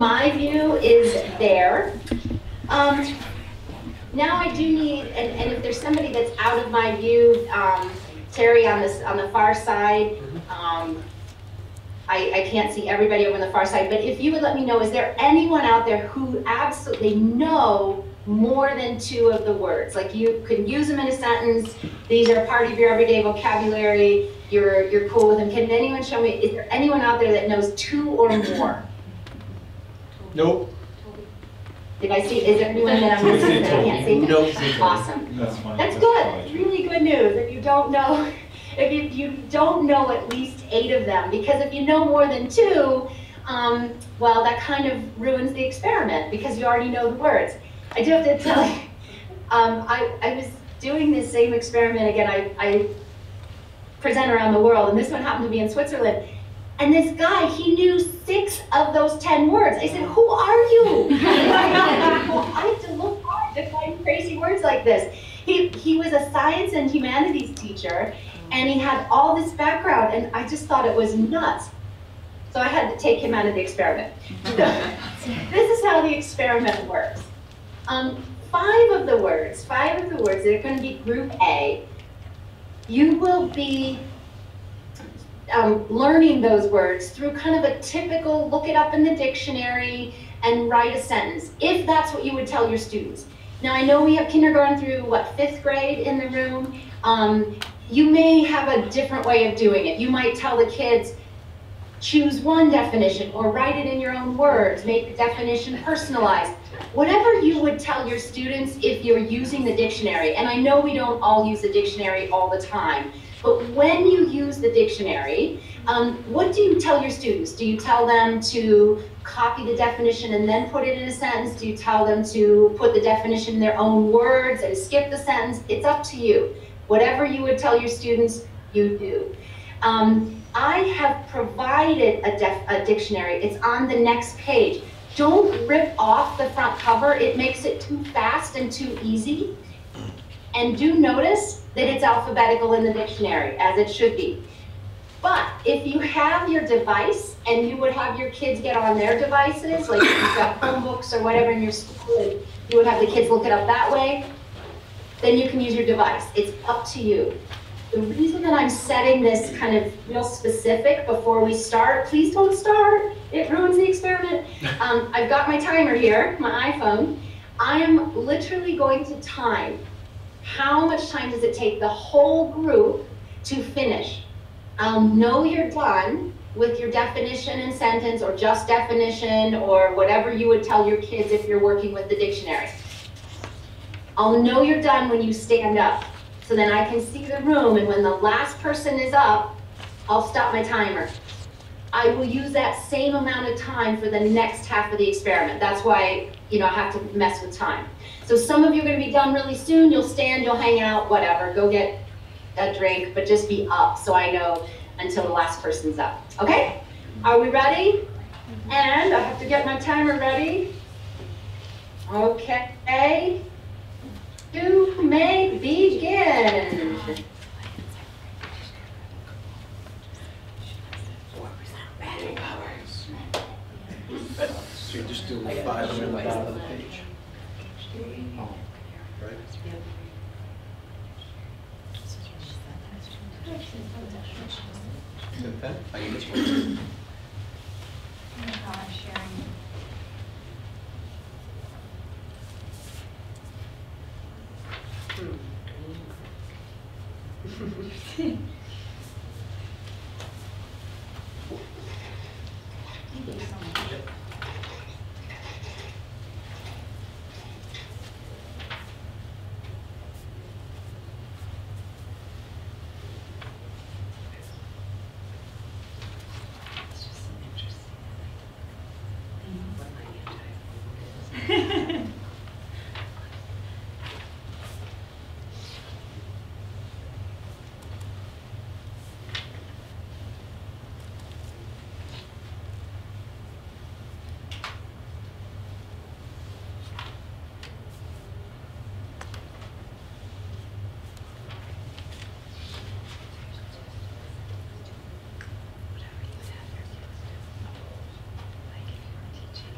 My view is there. Now I do need, and if there's somebody that's out of my view, Terry on the far side, I can't see everybody over on the far side, but if you would let me know, is there anyone out there who absolutely know more than 2 of the words? Like you can use them in a sentence, these are part of your everyday vocabulary, you're cool with them. Can anyone show me, is there anyone out there that knows 2 or more? Nope. Did I see, is there anyone that I'm missing that I can't see? Nope. Awesome. That's funny. That's good. It's really good news if you don't know, if you don't know at least 8 of them. Because if you know more than 2, well, that kind of ruins the experiment because you already know the words. I do have to tell you, I was doing this same experiment again. I present around the world, and this one happened to be in Switzerland. And this guy, he knew 6 of those 10 words. I said, who are you? I have to look hard to find crazy words like this. He was a science and humanities teacher, and he had all this background, and I just thought it was nuts. So I had to take him out of the experiment. This is how the experiment works. 5 of the words that are going to be group A, you will be learning those words through kind of a typical look it up in the dictionary and write a sentence, if that's what you would tell your students. Now I know we have kindergarten through, what, 5th grade in the room. You may have a different way of doing it. You might tell the kids, choose one definition or write it in your own words, make the definition personalized. Whatever you would tell your students if you're using the dictionary, and I know we don't all use the dictionary all the time, but when you use the dictionary, what do you tell your students? Do you tell them to copy the definition and then put it in a sentence? Do you tell them to put the definition in their own words and skip the sentence? It's up to you. Whatever you would tell your students, you do. I have provided a dictionary. It's on the next page. Don't rip off the front cover. It makes it too fast and too easy. And do notice that it's alphabetical in the dictionary, as it should be. But if you have your device, and you would have your kids get on their devices, like if you've got Chromebooks or whatever in your school, and you would have the kids look it up that way, then you can use your device. It's up to you. The reason that I'm setting this kind of real specific before we start, please don't start, it ruins the experiment. I've got my timer here, my iPhone. I am literally going to time how much time does it take the whole group to finish. I'll know you're done with your definition and sentence, or just definition, or whatever you would tell your kids if you're working with the dictionary. I'll know you're done when you stand up, so then I can see the room, and when the last person is up, I'll stop my timer. I will use that same amount of time for the next half of the experiment. That's why, I have to mess with time. So some of you are going to be done really soon. You'll stand, you'll hang out, whatever. Go get a drink, but just be up so I know until the last person's up. Okay? Are we ready? And I have to get my timer ready. Okay. You may begin. So you're just doing 5 on the bottom of the page. Right? Good pen? I can just one. How I'm sharing. Thank you so much. It's just so interesting. Whatever you have your kids do. Like if you were teaching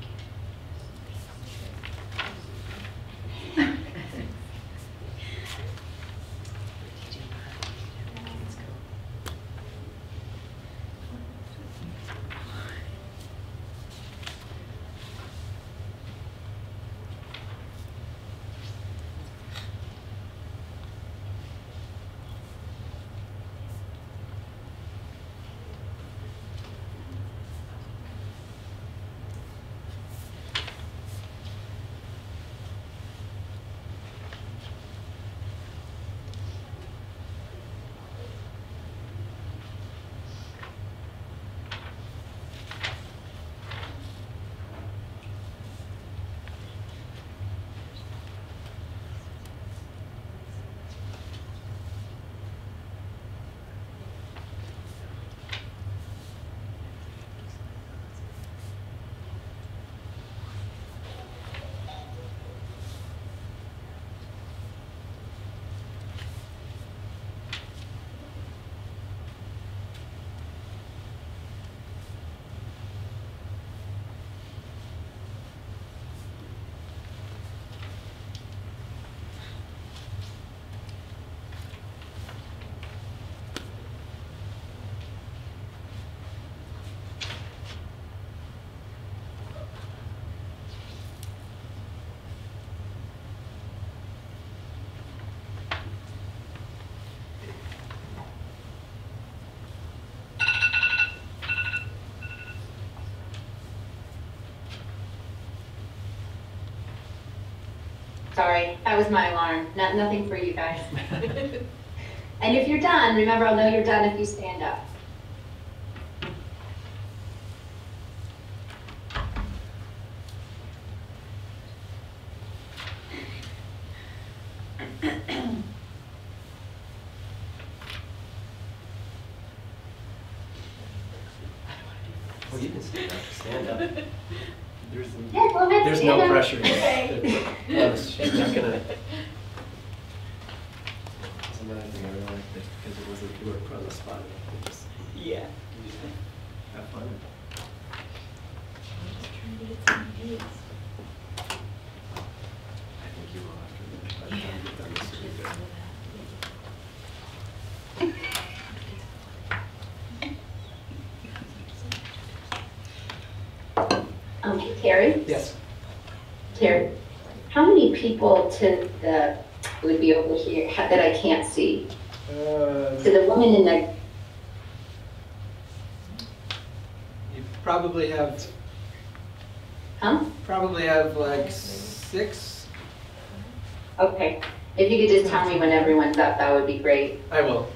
Sorry, that was my alarm. Nothing for you guys. And if you're done, remember, I'll know you're done if you stand up. Well, you can stand up. Stand up. Yeah, go ahead, There's stand no up. pressure. Okay. She's not gonna. Somebody I think I really liked it because it wasn't you were put on the spot. It just, yeah. You just have fun. I think you will after this. By the time you've done this, you'll be good. Carrie? Yes. Carrie, how many people to the, would be over here that I can't see? To the woman in the, You probably have like 6. okay. If you could just tell me when everyone's up, that would be great. I will.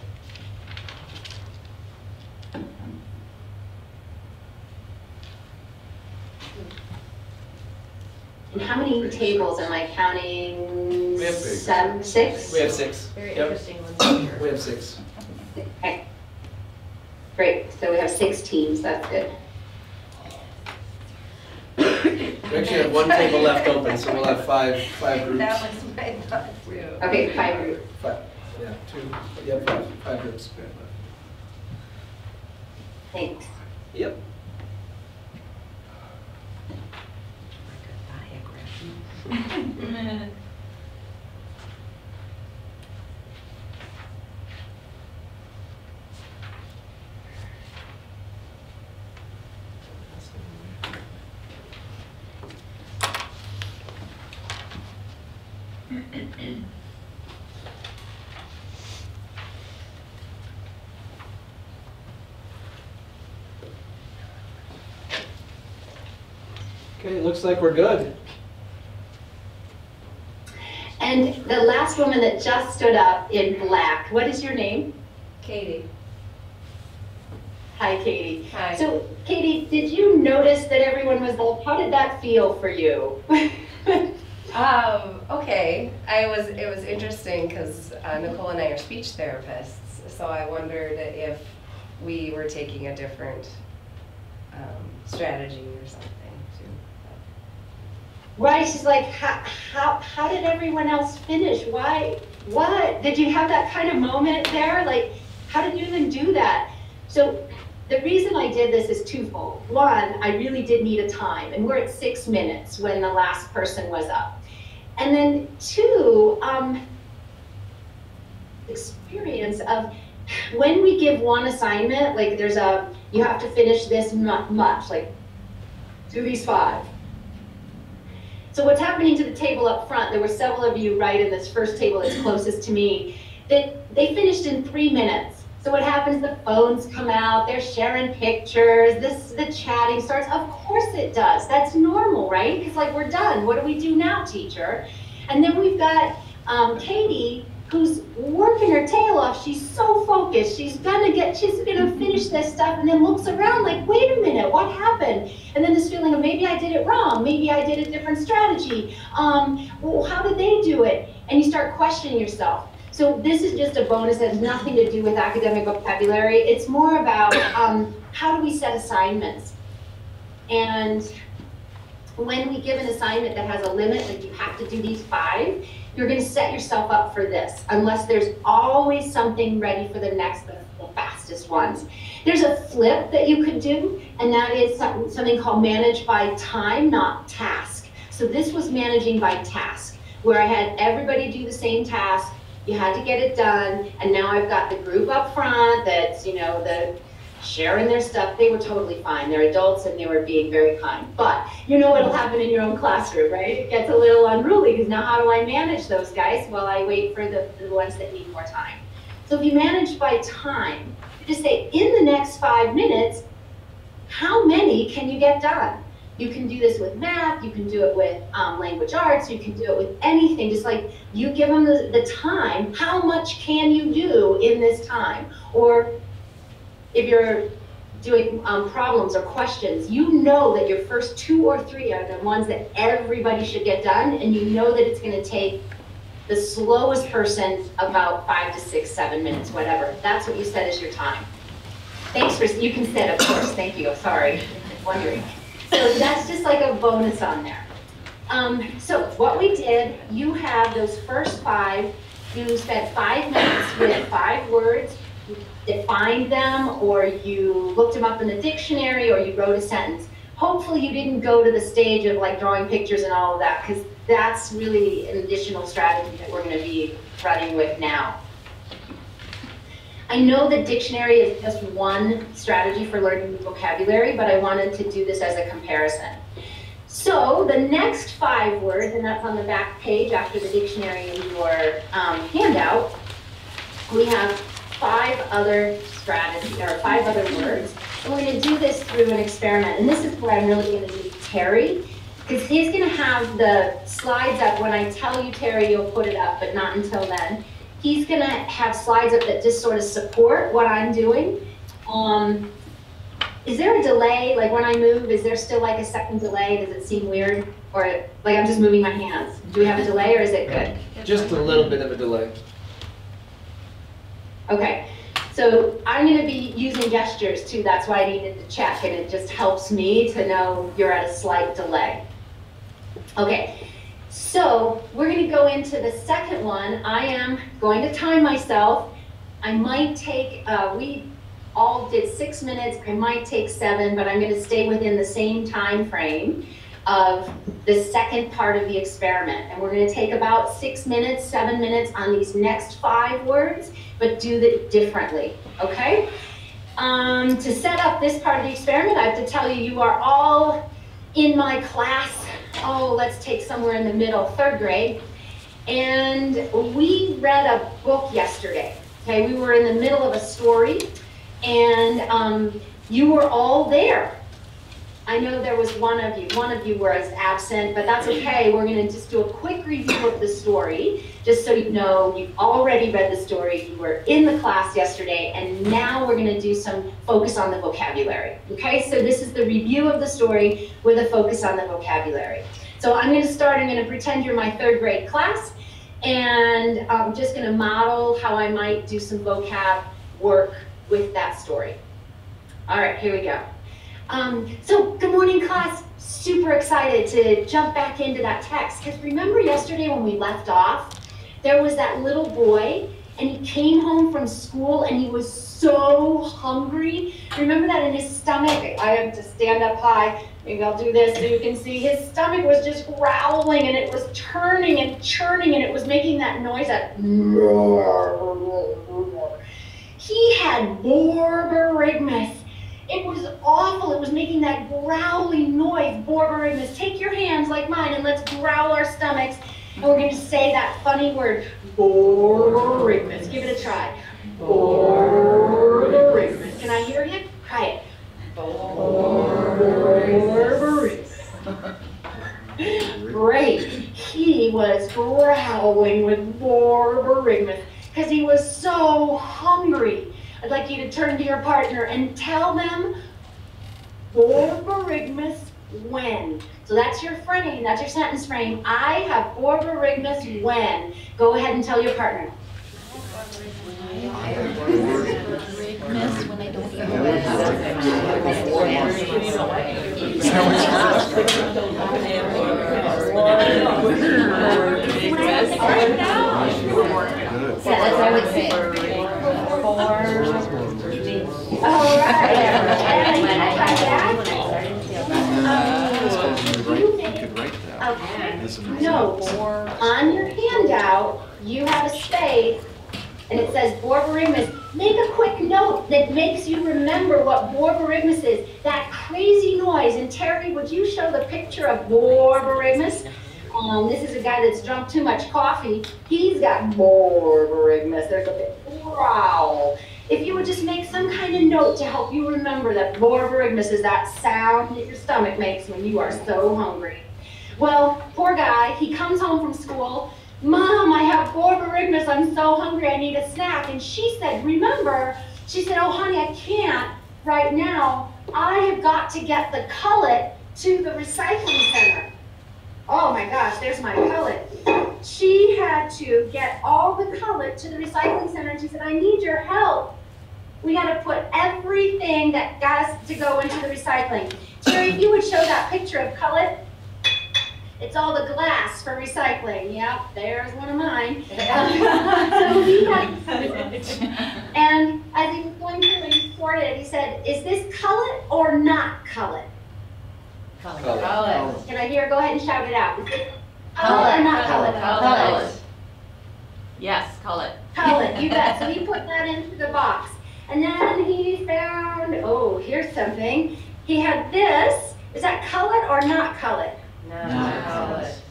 And how many tables am I counting? We have 6? We have 6. Very Yep. interesting ones here. We have 6. Okay. Great, so we have 6 teams, that's good. We actually have 1 table left open, so we'll have 5 groups. That was my thought too. Okay, 5 groups. 5, yeah, 2, yeah, 5 groups. Thanks. Yep. Okay, looks like we're good. And the last woman that just stood up in black, what is your name? Katie. Hi, Katie. Hi. So, Katie, did you notice that everyone was there? How did that feel for you? Okay. It was interesting because Nicole and I are speech therapists, so I wondered if we were taking a different strategy or something too. Right, she's like, how did everyone else finish? Why, what? Did you have that kind of moment there? Like, how did you even do that? So the reason I did this is twofold. One, I really did need a time, and we're at 6 minutes when the last person was up. And then 2, experience of when we give one assignment, like there's you have to finish this much, like do these 5. So what's happening to the table up front, there were several of you right in this first table that's closest to me, that they finished in 3 minutes. So what happens, the phones come out, they're sharing pictures, the chatting starts. Of course it does, that's normal, right? It's like, we're done, what do we do now, teacher? And then we've got Katie, who's working her tail off. She's so focused. She's gonna finish this stuff, and then looks around like, wait a minute, what happened? And then this feeling of maybe I did it wrong, maybe I did a different strategy. Well, how did they do it? And you start questioning yourself. So this is just a bonus that has nothing to do with academic vocabulary. It's more about how do we set assignments? And when we give an assignment that has a limit, like you have to do these 5, you're going to set yourself up for this, unless there's always something ready for the next, the fastest ones. There's a flip that you could do, and that is something called manage by time, not task. So this was managing by task, where I had everybody do the same task, you had to get it done, and now I've got the group up front that's, the sharing their stuff. They were totally fine. They're adults and they were being very kind. But you know what'll happen in your own classroom, right? It gets a little unruly because now how do I manage those guys while I wait for the ones that need more time? So if you manage by time, you just say, in the next 5 minutes, how many can you get done? You can do this with math, you can do it with language arts, you can do it with anything. Just like you give them the time, how much can you do in this time? Or if you're doing problems or questions, you know that your first 2 or 3 are the ones that everybody should get done, and you know that it's going to take the slowest person about 5 to 6, 7 minutes, whatever. That's what you set as your time. Thanks for, you can sit, of course, thank you, sorry, wondering. So that's just like a bonus on there. So what we did, you have those first 5, you spent 5 minutes with 5 words, you defined them, or you looked them up in the dictionary, or you wrote a sentence. Hopefully you didn't go to the stage of like drawing pictures and all of that, because that's really an additional strategy that we're going to be running with now. I know that dictionary is just one strategy for learning vocabulary, but I wanted to do this as a comparison. So the next 5 words, and that's on the back page after the dictionary in your handout, we have 5 other strategies, or 5 other words. And we're going to do this through an experiment. And this is where I'm really going to need Terry, because he's going to have the slides up. When I tell you, Terry, you'll put it up, but not until then. He's going to have slides up that just sort of support what I'm doing. Is there a delay? Like when I move, is there still like a second delay? Does it seem weird? Or like I'm just moving my hands? Do we have a delay or is it good? Just a little bit of a delay. Okay, so I'm going to be using gestures too. That's why I needed to check, and it just helps me to know you're at a slight delay. Okay, so we're going to go into the second one. I am going to time myself. I might take, we all did 6 minutes. I might take 7, but I'm going to stay within the same time frame of the second part of the experiment. And we're going to take about 6 minutes, 7 minutes on these next 5 words, but do it differently, okay? To set up this part of the experiment, I have to tell you, you are all in my class. Oh, let's take somewhere in the middle, 3rd grade. And we read a book yesterday, okay? We were in the middle of a story, and you were all there. I know there was one of you was absent, but that's okay. We're going to just do a quick review of the story, just so you know you've already read the story, you were in the class yesterday, and now we're going to do some focus on the vocabulary. Okay, so this is the review of the story with a focus on the vocabulary. So I'm going to start, I'm going to pretend you're my 3rd grade class, and I'm just going to model how I might do some vocab work with that story. All right, here we go. So good morning, class. Super excited to jump back into that text, because remember yesterday when we left off, there was that little boy and he came home from school and he was so hungry. Remember that in his stomach? I have to stand up high. Maybe I'll do this so you can see. His stomach was just growling and it was turning and churning and it was making that noise that he had borborygmus. It was awful. It was making that growly noise, borborygmus. Take your hands like mine and let's growl our stomachs. And we're going to say that funny word, borborygmus. Give it a try. Borborygmus. Can I hear you? Try it. Borborygmus. Great. He was growling with borborygmus because he was so hungry. I'd like you to turn to your partner and tell them borborygmus when. So that's your frame, that's your sentence frame. I have borborygmus when. Go ahead and tell your partner. I have borborygmus when I don't eat. Yeah, that's what I would say. All right. Note on your handout, you have a space, and it says borborygmus. Make a quick note that makes you remember what borborygmus is. That crazy noise. And Terry, would you show the picture of borborygmus? This is a guy that's drunk too much coffee. He's got borborygmus. There's a big growl. if you would just make some kind of note to help you remember that borborygmus is that sound that your stomach makes when you are so hungry. Well, poor guy, he comes home from school, Mom, I have borborygmus, I'm so hungry, I need a snack. And she said, remember, she said, oh honey, I can't right now. I have got to get the cullet to the recycling center. Oh my gosh, there's my cullet. She had to get all the cullet to the recycling center, and she said, I need your help. We got to put everything that got to go into the recycling. Terry, if you would show that picture of cullet, it's all the glass for recycling. Yep, there's one of mine. So he had, and as he was going through and he sorted it, he said, is this cullet or not cullet? Cullet. Can I hear? Go ahead and shout it out. Is it cullet or not cullet? Cullet. Yes, cullet. Cullet, you bet. So he put that into the box. And then he found, oh, here's something. He had this. Is that cullet or not cullet? Not cullet.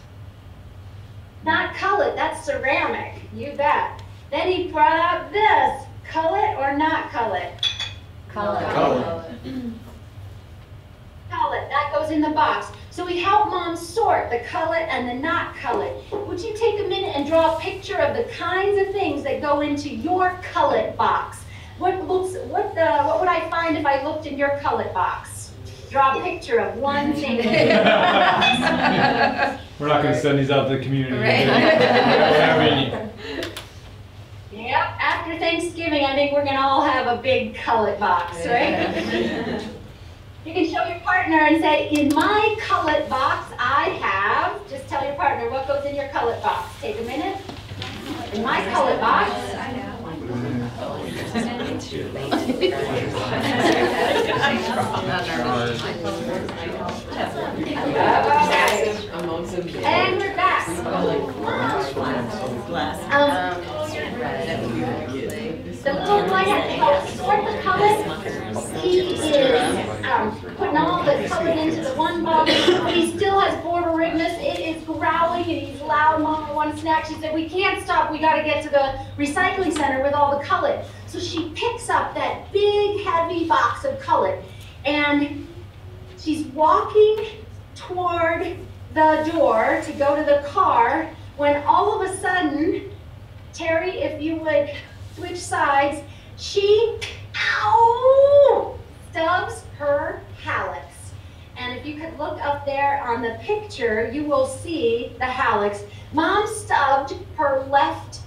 Not cullet, that's ceramic. You bet. Then he brought out this. Cullet or not cullet? Cullet. Cullet, that goes in the box. So we help Mom sort the cullet and the not cullet. Would you take a minute and draw a picture of the kinds of things that go into your cullet box? What would I find if I looked in your cullet box? Draw a picture of one thing. We're not going to send these out to the community. Right. Yep, after Thanksgiving, I think we're going to all have a big cullet box, right? You can show your partner and say, in my cullet box, I have, just tell your partner what goes in your cullet box. Take a minute. In my cullet box, and we're back. The little boy has to help sort the cullet. He is putting all the cullet into the one box. He still has borborygmus. It is growling and he's loud. Mama wants a snack. She said, we can't stop. We got to get to the recycling center with all the cullet. So she picks up that big, heavy box of cullet and she's walking toward the door to go to the car when all of a sudden, Terry, if you would switch sides, she, ow, stubs her hallux. And if you could look up there on the picture, you will see the hallux. Mom stubbed her left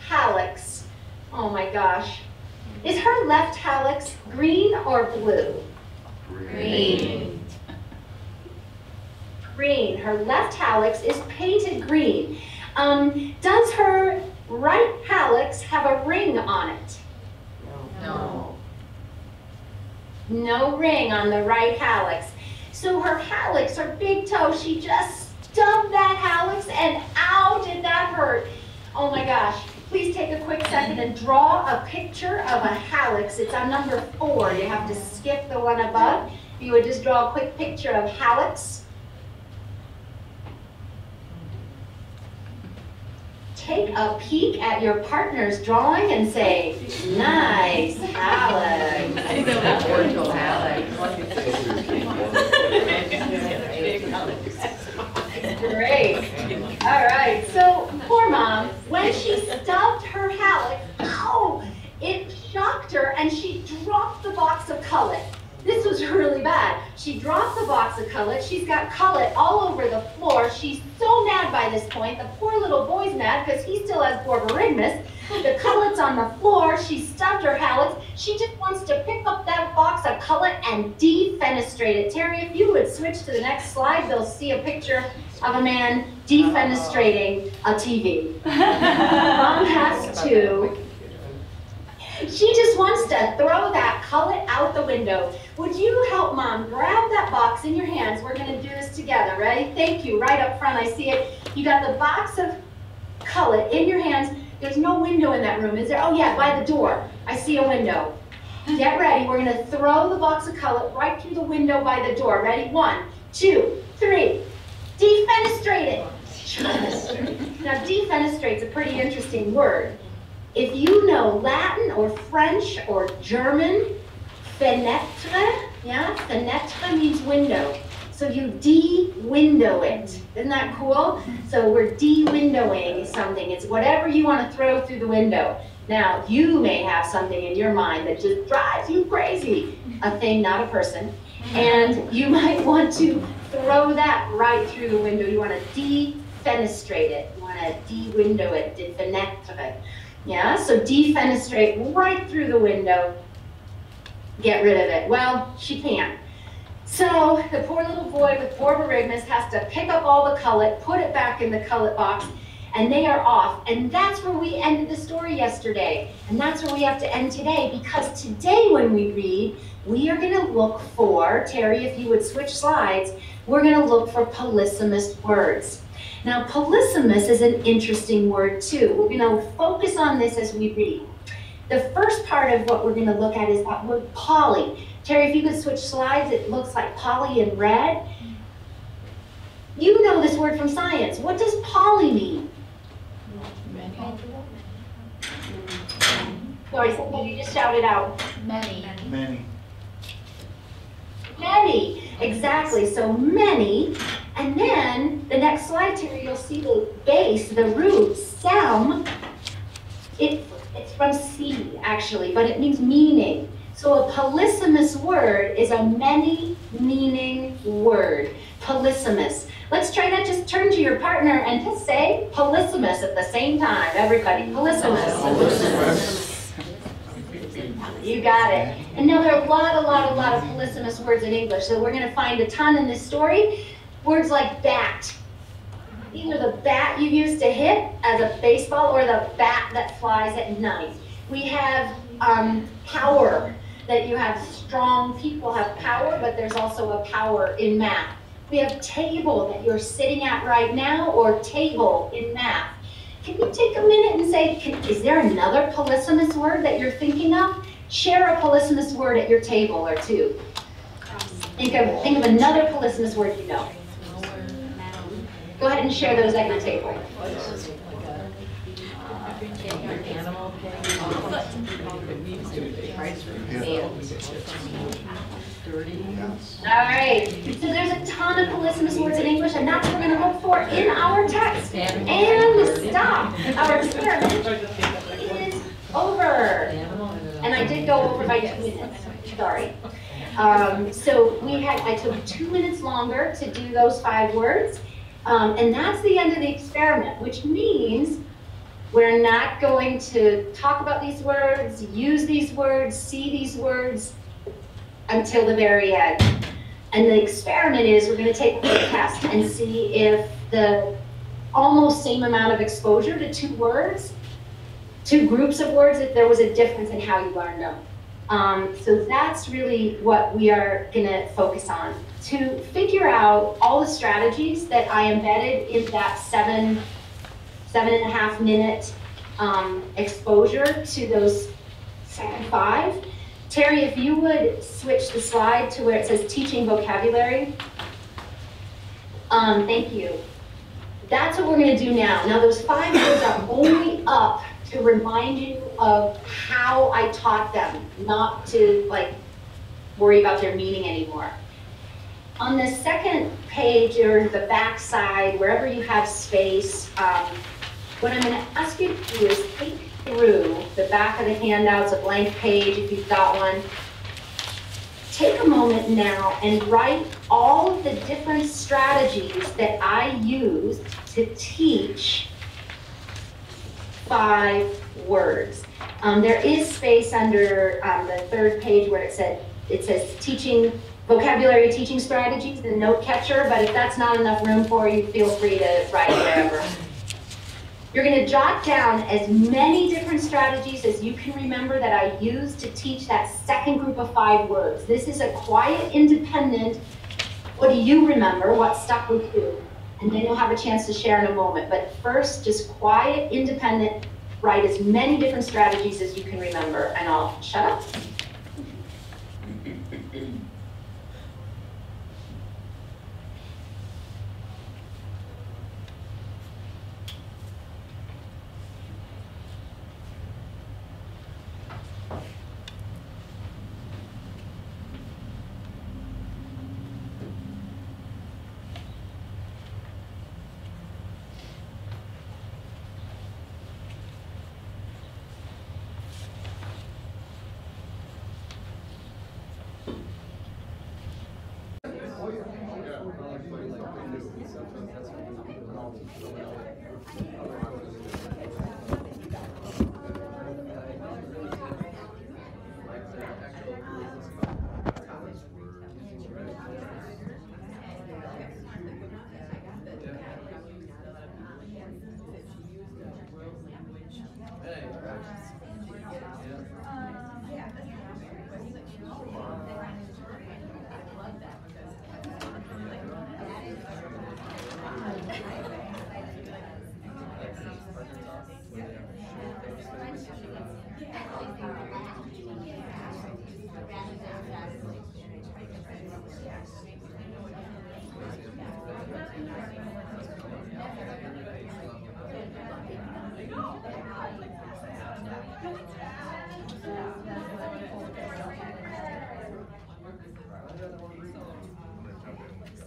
hallux. Oh my gosh. Is her left hallux green or blue? Green. Green. Her left hallux is painted green. Does her right hallux have a ring on it? No. No ring on the right hallux. So her hallux, her big toe, she just stubbed that hallux and ow, did that hurt. Oh my gosh. Please take a quick second and draw a picture of a hallux. It's on number 4. You have to skip the one above. If you would just draw a quick picture of hallux. Take a peek at your partner's drawing and say, nice hallux. I think that was Portugal Great. All right, so poor Mom, when she stubbed her hallux, ow, it shocked her and she dropped the box of cullet. This was really bad. She dropped the box of cullet. She's got cullet all over the floor. She's so mad by this point. The poor little boy's mad because he still has borborygmus. The cullet's on the floor. She stubbed her hallux. She just wants to pick up that box of cullet and defenestrate it. Terry, if you would switch to the next slide, they'll see a picture of a man defenestrating a TV. Mom has to. She just wants to throw that cullet out the window. Would you help Mom grab that box in your hands? We're going to do this together. Ready? Thank you. Right up front, I see it. You got the box of cullet in your hands. There's no window in that room, is there? Oh yeah, by the door. I see a window. Get ready. We're going to throw the box of cullet right through the window by the door. Ready? 1, 2, 3. Defenestrate it. Now, defenestrate's a pretty interesting word. if you know Latin or French or German, fenêtre, yeah, fenêtre means window. So you de-window it. Isn't that cool? So we're de-windowing something. It's whatever you want to throw through the window. Now, you may have something in your mind that just drives you crazy. A thing, not a person. And you might want to throw that right through the window. You want to defenestrate it. You want to de-window it, defenetre. Yeah, so defenestrate right through the window. Get rid of it. Well, she can't. So the poor little boy with borborygmus has to pick up all the cullet, put it back in the cullet box, and they are off. And that's where we ended the story yesterday. And that's where we have to end today, because today when we read, we are going to look for, Terry, if you would switch slides, we're going to look for polysemous words. Now, polysemous is an interesting word too. We're going to focus on this as we read. The first part of what we're going to look at is that word poly. Terry, if you could switch slides, it looks like poly in red. You know this word from science. What does poly mean? Sorry, somebody just shouted out. Many. Many. Many, exactly, so many. And then the next slide, Terry, you'll see the base, the root, sem. It's from C, actually, but it means meaning. So a polysemous word is a many-meaning word, polysemous. Let's try that. Just turn to your partner and just say polysemous at the same time. Everybody, polysemous. You got it. And now there are a lot of polysemous words in English, so we're going to find a ton in this story. Words like bat. Either the bat you use to hit as a baseball or the bat that flies at night. We have power, that you have strong people have power, but there's also a power in math. We have table that you're sitting at right now, or table in math. Can you take a minute and say, is there another polysemous word that you're thinking of? Share a polysemous word at your table or two. Think of another polysemous word you know. Go ahead and share those at your table. All right, so there's a ton of polysemous words in English, and that's what we're going to look for in our text. And stop. Our experiment is over. And I did go over by 2 minutes. Sorry. So I took 2 minutes longer to do those 5 words. And that's the end of the experiment, which means we're not going to talk about these words, use these words, see these words until the very end. And the experiment is we're going to take a test and see if the almost same amount of exposure to 2 words, 2 groups of words, if there was a difference in how you learned them. So that's really what we are going to focus on, to figure out all the strategies that I embedded in that 7.5 minute exposure to those second 5. Terry, if you would switch the slide to where it says teaching vocabulary. Thank you. That's what we're going to do now. Now those 5 words are only up to remind you of how I taught them, not to worry about their meaning anymore. On the second page or the back side, wherever you have space, what I'm going to ask you to do is think through the back of the handouts, a blank page if you've got one. Take a moment now and write all of the different strategies that I used to teach 5 words. There is space under the 3rd page where it says teaching vocabulary, teaching strategies, the note catcher, but if that's not enough room for you, feel free to write wherever. You're going to jot down as many different strategies as you can remember that I used to teach that second group of 5 words. This is a quiet, independent, what do you remember, what stuck with you? And then you'll have a chance to share in a moment. But first, just quiet, independent, write as many different strategies as you can remember, and I'll shut up.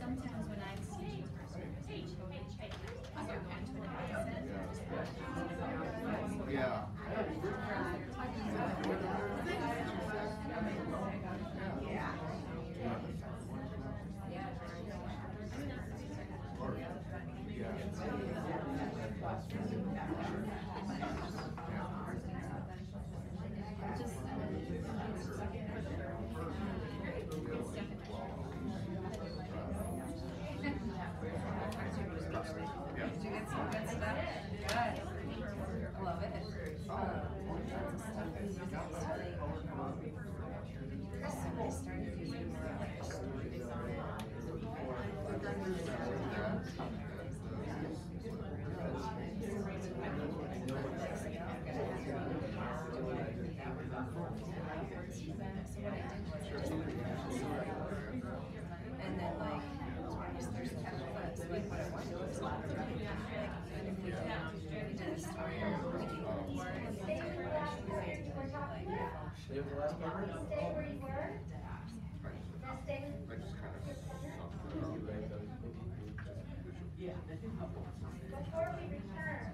Sometimes when I'm teaching Did you get some good stuff? Good. I love it. I started using more of like a story design. And then like, there's templates, like what I wanted was like, if we did a story or You have the last paper? Stay where you were. Now stay with. Before we return,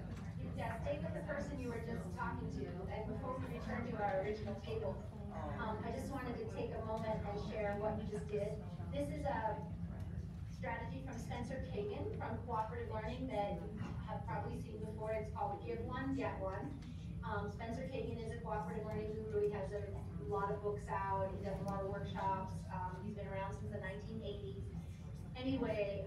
stay with the person you were just talking to, and before we return to our original table, I just wanted to take a moment and share what you just did. This is a strategy from Spencer Kagan from Cooperative Learning that you have probably seen before. It's called Give One, Get One. Spencer Kagan is a cooperative learning guru. He has a lot of books out. He does a lot of workshops. He's been around since the 1980s. Anyway,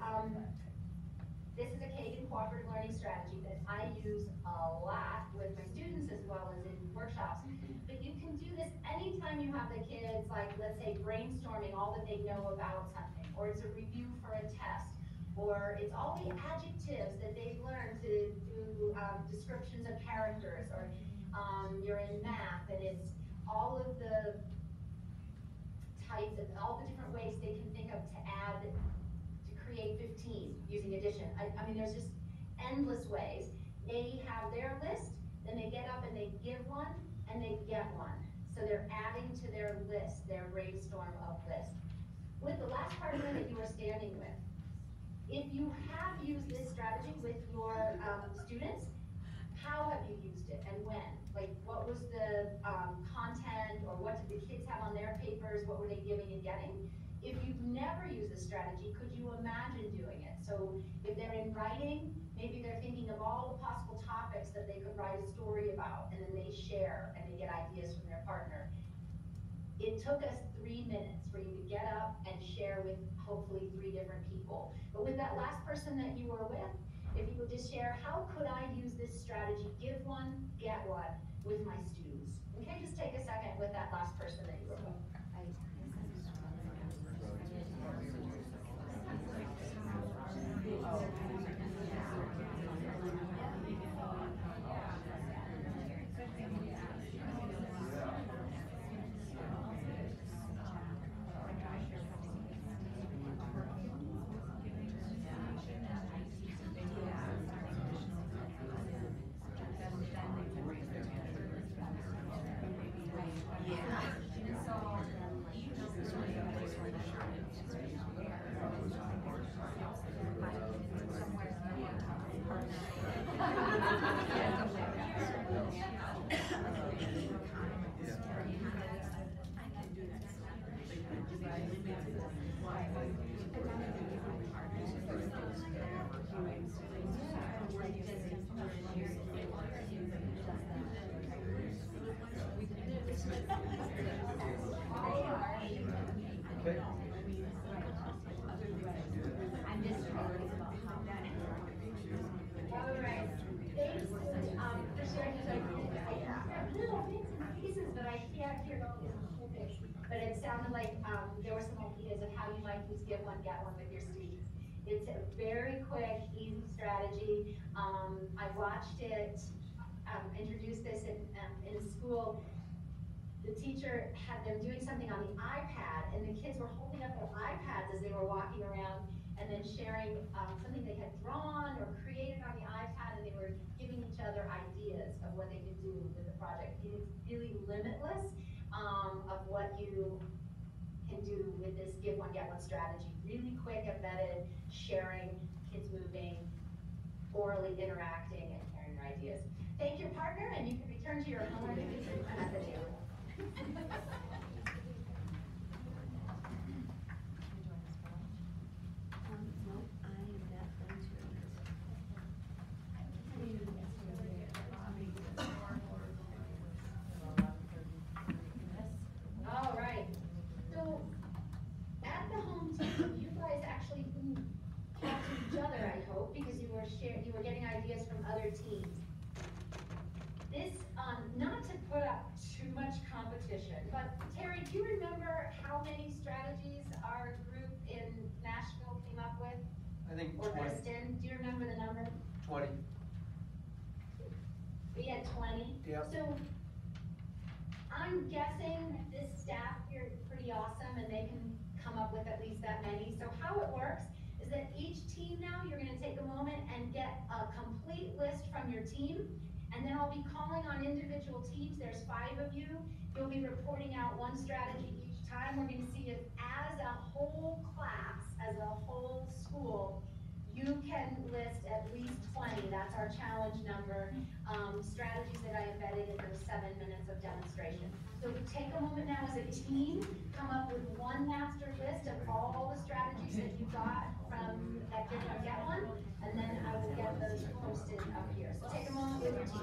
this is a Kagan cooperative learning strategy that I use a lot with my students as well as in workshops. But you can do this anytime you have the kids, like let's say brainstorming all that they know about something, or it's a review for a test, or it's all the adjectives that they've learned to do descriptions of characters, or you're in math and it's all of the types of, all the different ways they can think of to add, to create 15 using addition. I mean, there's just endless ways. They have their list, then they get up and they give one, and they get one. So they're adding to their list, their brainstorm of list. With the last partner that you were standing with, if you have used this strategy with your students, how have you used it and when? Like, what was the content, or what did the kids have on their papers? What were they giving and getting? If you've never used this strategy, could you imagine doing it? So if they're in writing, maybe they're thinking of all the possible topics that they could write a story about, and then they share and they get ideas from their partner. It took us 3 minutes for you to get up and share with hopefully 3 different people. But with that last person that you were with, if you would just share, how could I use this strategy, give one, get one, with my students? Okay, just take a second with that last person that you were with. sounded like there were some ideas of how you might use give one, get one with your students. It's a very quick, easy strategy. I watched it introduce this in a school. The teacher had them doing something on the iPad, and the kids were holding up their iPads as they were walking around and then sharing something they had drawn or created on the iPad, and they were giving each other ideas of what they could do with the project. It is really limitless of what you can do with this give one, get one strategy. Really quick, embedded, sharing, kids moving, orally interacting, and sharing your ideas. Thank your partner, and you can return to your homework at the table. No, I am not going to. All right. So at the home team, you guys actually didn't talk to each other, I hope, because you were getting ideas from other teams. This, not to put up too much competition, but Terry, do you remember how many strategies our group in Nashville came up with? I think Or 20. Kristen, do you remember the number? 20. We had 20. Yep. So I'm guessing this staff here is pretty awesome and they can come up with at least that many. So how it works is that each team now, you're gonna take a moment and get a complete list from your team. And then I'll be calling on individual teams. There's 5 of you. You'll be reporting out one strategy each time. We're going to see if as a whole class, as a whole school, you can list at least 20. That's our challenge number. Strategies that I embedded in those 7 minutes of demonstration. So take a moment now as a team, come up with one master list of all the strategies that you got from that Give One, Get One, and then I will get those posted up here. So take a moment with your team.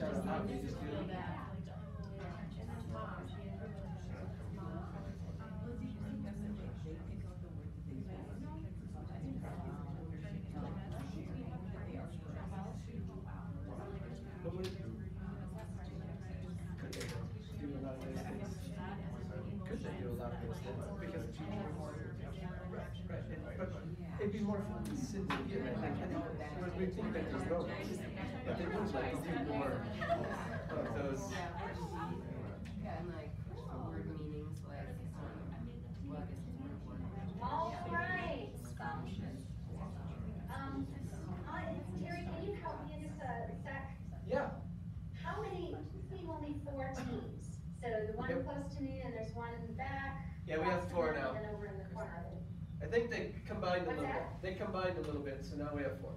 shout them out, they just do it. Do a lot of those things. Could they do a lot of those things? Because it's more. Right. But it'd be more fun to sit and get it. Like, when we think that there's no, but they would like to do more of those. And like word meanings like, well, I guess it's more word. All right. Terry, can you help me in just a sec? Yeah. How many, we have only 4 teams. So the one Yep. close to me and there's one in the back. Yeah, we have 4 now. And then over in the corner. I think they combined a What's little that? bit. They combined a little bit, so now we have 4.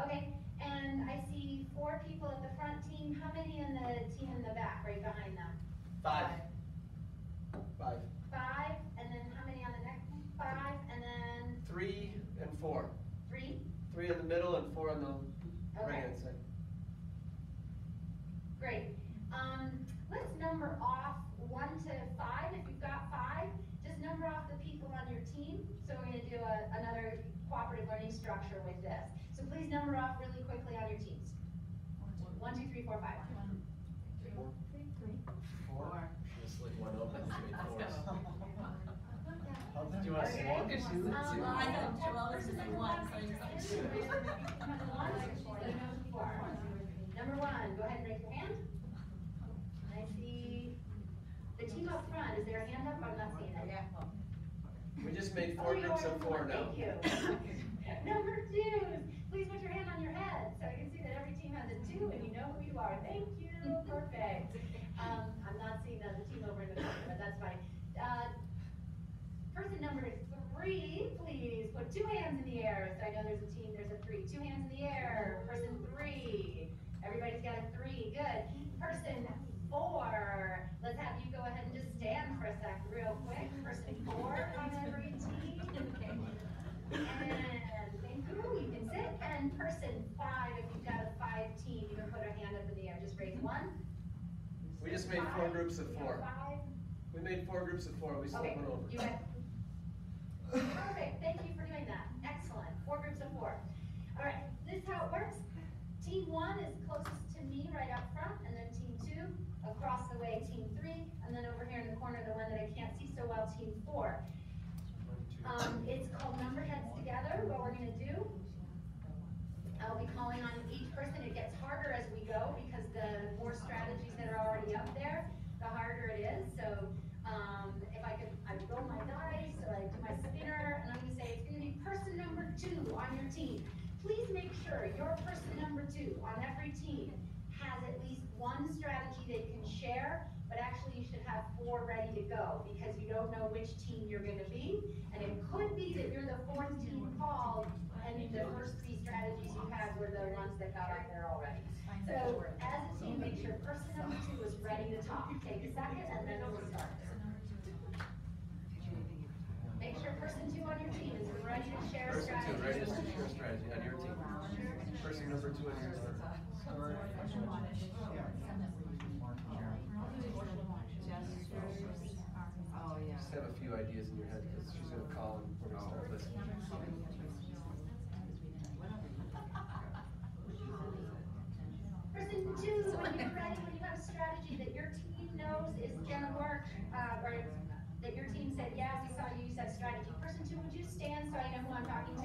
Okay, and I see 4 people at the front team. How many in the team in the back, right behind them? 5. 5. 5, and then how many on the next one? 5, and then 3 and 4. 3? 3 in the middle and 4 on the Okay. right hand side. Great. Let's number off 1 to 5. If you've got 5, just number off the people on your team. So we're going to do another cooperative learning structure with this. So please number off really quickly on your teams. 1, 2, 3, 4, 5. 4. Just like one open, so we Let's Do you want to swap? Okay. I know, Joelle was just like one, so I just Number 1, go ahead and raise your hand. I see the team up front. Is there a hand up? I'm not seeing it. Yeah. We just made Oh, 4 you groups are of the 4 one. now. Thank you. Number 2, please put your hand on your head so I can see that every team has a 2 and you know who you are. Thank you. Perfect. I'm not seeing the team over in the corner, but that's fine. Person number 3, please put 2 hands in the air. So I know there's a team, there's a 3. 2 hands in the air. Person 3. Everybody's got a 3. Good. Person 4. Let's have you go ahead and just stand for a sec real quick. Person 4 on every team. And thank you. You can sit. And person 5, if you've got a 5 team, you can put a hand up in the air. Just raise 1. We just made 4 5. groups of 4. 5. We made 4 groups of 4. We slipped Okay. one over. You had, perfect. Thank you for doing that. Excellent. 4 groups of 4. All right. This is how it works. Team 1 is closest to me right up front, and then team 2 across the way, team 3, and then over here in the corner, the one that I can't see so well, team 4. It's called Number Heads Together. What we're going to do, I'll be calling on each person. It gets harder as we go because the more strategies that are already up there, the harder it is. So if I roll my dice, so I do my spinner, and I'm going to say it's going to be person number 2 on your team. Please make sure your person number 2 on every team has at least 1 strategy they can share, but actually you should have 4 ready to go because you don't know which team you're going to be. And it could be that you're the 4th team called and the first 3 strategies you had were the ones that got up there already. So as a team, make sure person number 2 is ready to talk. Take a second and then we'll start. Make sure person 2 on your team is ready to share a Person 2, strategy. ready to share a strategy on your team. Person number 2 on your team. Oh, yeah. Just have a few ideas in your head because she's going to call and we're going to start listening. Person 2, when you're ready, when you have a strategy that your team knows is gonna work, or that your team said, yeah, we saw you use that strategy. Person 2, would you stand so I know who I'm talking to?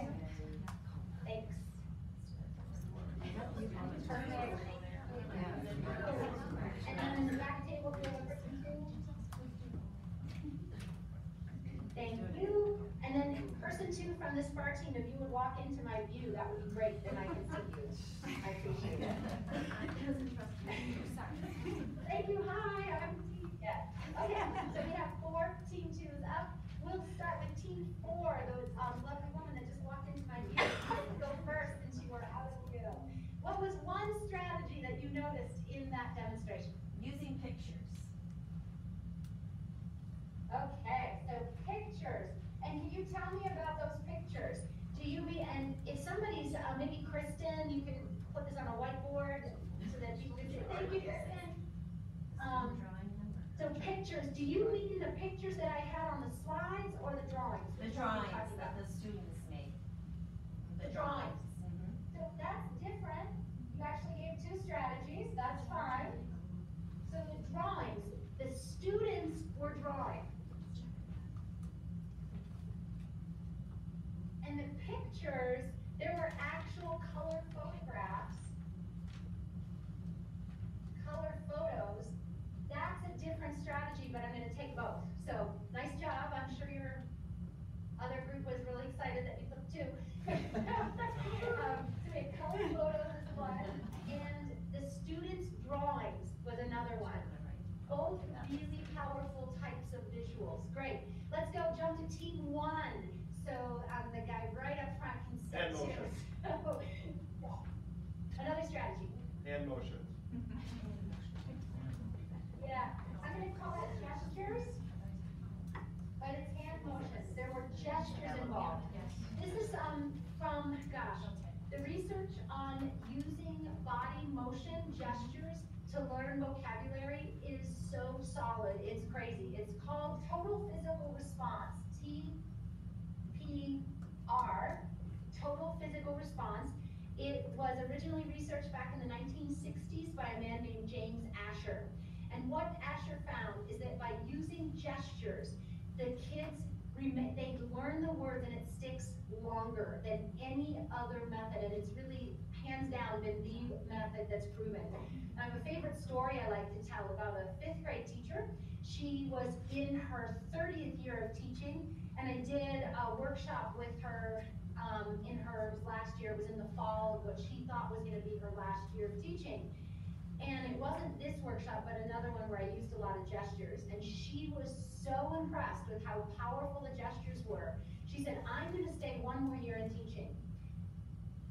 Thanks. Perfect. And then in the back table, do you have a person 2? Thank you. And then person 2 from the SPAR team, if you would walk into my view, that would be great, then I can see you. I appreciate it. Thank you, hi, I'm team, yeah. Okay, so we have 4 team 2s up. We'll start with team 4, the lovely woman that just walked into my view. Go first since you were out of the view. What was 1 strategy that you noticed in that demonstration? Using pictures. Okay, so pictures. And can you tell me about those pictures? And if somebody's, maybe Kristen, you can put this on a whiteboard. that people can say, thank you, Kristen. So pictures, do you mean the pictures that I had on the slides or the drawings? The Which one are you drawings talking that about? the students made. The drawings. Mhm. So that's different. You actually gave 2 strategies, that's fine. So the drawings, the students were drawing. And the pictures, there were actual color photographs, color photos. That's a different strategy, but I'm gonna take both. So nice job, I'm sure your other group was really excited that you took 2. So we had color photos is one, and the students' drawings was another one. Both really powerful types of visuals. Great. Let's go jump to team 1. So the guy right up front can sit Hand too. motions. So, another strategy. Hand motions. Yeah, I'm gonna call it gestures, but it's hand motions. There were gestures involved. This is from, gosh, the research on using body motion gestures to learn vocabulary is so solid, it's crazy. It's called total physical response, TPR, total physical response. It was originally researched back in the 1960s by a man named James Asher. And what Asher found is that by using gestures, the kids, they learn the words and it sticks longer than any other method. And it's really, hands down, been the method that's proven. And I have a favorite story I like to tell about a 5th grade teacher. She was in her 30th year of teaching, and I did a workshop with her in her last year. It was in the fall of what she thought was gonna be her last year of teaching. And it wasn't this workshop, but another one where I used a lot of gestures. And she was so impressed with how powerful the gestures were. She said, I'm gonna stay 1 more year in teaching.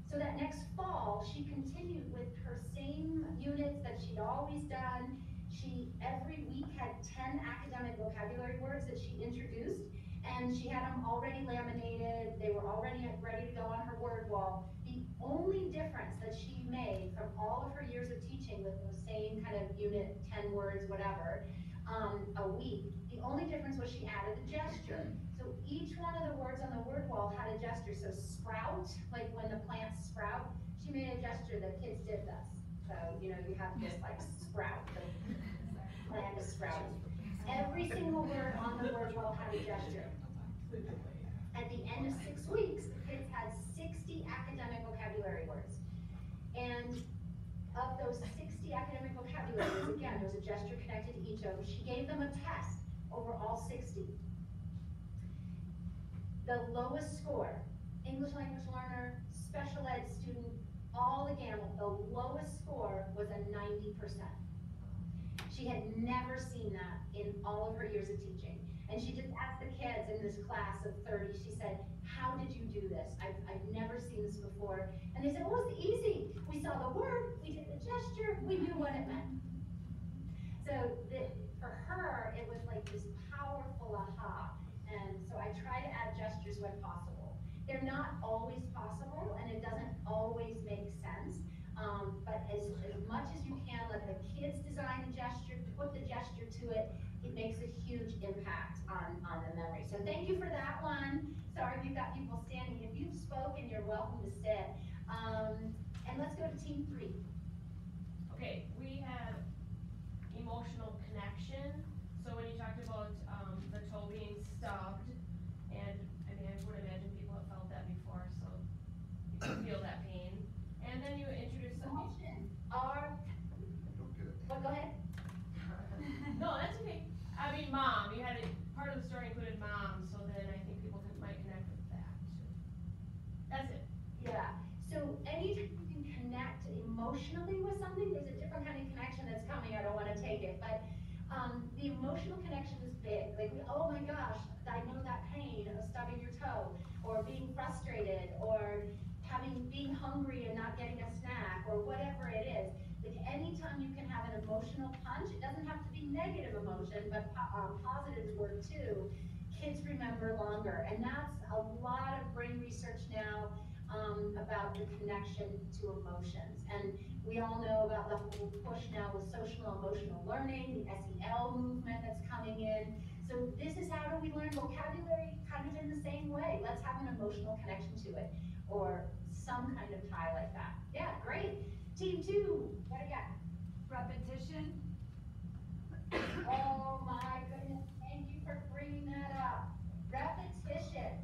So that next fall, she continued with her same units that she'd always done. She, every week, had 10 academic vocabulary words that she introduced. And she had them already laminated, they were already ready to go on her word wall. The only difference that she made from all of her years of teaching with the same kind of unit, 10 words, whatever, a week, the only difference was she added a gesture. So each one of the words on the word wall had a gesture. So sprout, like when the plants sprout, she made a gesture that kids did this. So, you know, you have this like sprout, the plant is sprouting. Every single word on the word wall had a gesture. At the end of 6 weeks, the kids had 60 academic vocabulary words. And of those 60 academic vocabulary words, again, there was a gesture connected to each of them. She gave them a test over all 60. The lowest score, English language learner, special ed student, all the gamut, the lowest score was a 90%. She had never seen that in all of her years of teaching. And she just asked the kids in this class of 30, she said, how did you do this? I've never seen this before. And they said, well, it's easy. We saw the word, we did the gesture, we knew what it meant. So for her, it was like this powerful aha. And so I try to add gestures when possible. They're not always possible, and it doesn't always make sense. But as much as you can, let the kids design the gesture, put the gesture to it, it makes a huge impact on the memory. So thank you for that one. Sorry, we've got people standing. If you've spoken, you're welcome to sit. And let's go to team 3. Okay, we had emotional connection. So when you talked about the toe being stubbed, and I mean, I would imagine people have felt that before, so you can feel that pain. And then you introduced something. Emotion are, Don't get it. well, go ahead. No, that's okay. I mean, mom, you had part of the story included mom, so then I think people might connect with that too. That's it. Yeah, so anytime you can connect emotionally with something, there's a different kind of connection that's coming. I don't want to take it, but the emotional connection is big. Like, oh my gosh, I know that pain of stubbing your toe, or being frustrated, or being hungry and not getting a snack, or whatever it is. Like, anytime you can have an emotional punch, it doesn't have to be negative emotion, but positives work too. Kids remember longer, and that's a lot of brain research now about the connection to emotions. And We all know about the whole push now with social emotional learning, the SEL movement that's coming in. So this is how do we learn vocabulary kind of in the same way. Let's have an emotional connection to it or some kind of tie like that. Yeah, great. Team 2, what do you got? Repetition. Oh my goodness, thank you for bringing that up. Repetition.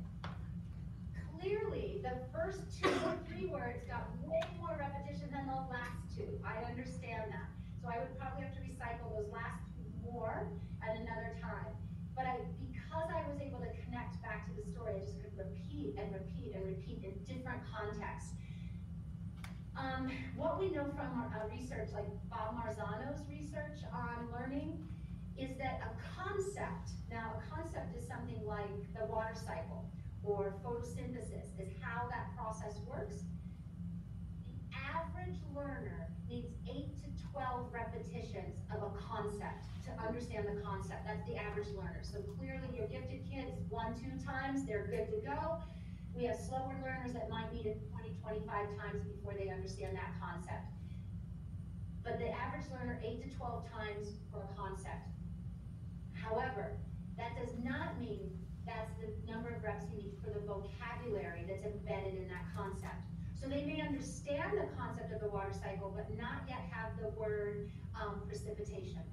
Clearly, the first 2 or 3 words got way more repetition than the last 2. I understand that. So I would probably have to recycle those last 2 more at another time. But because I was able to connect back to the story, I just could repeat and repeat and repeat in different contexts. What we know from research, like Bob Marzano's research on learning, is that a concept, now a concept is something like the water cycle or photosynthesis, is how that process works. The average learner needs 8 to 12 repetitions of a concept to understand the concept. That's the average learner. So clearly your gifted kids, 1-2 times, they're good to go. We have slower learners that might need it 20-25 times before they understand that concept. But the average learner, 8 to 12 times for a concept. However, that does not mean that's the number of reps you need for the vocabulary that's embedded in that concept. So they may understand the concept of the water cycle, but not yet have the word precipitation.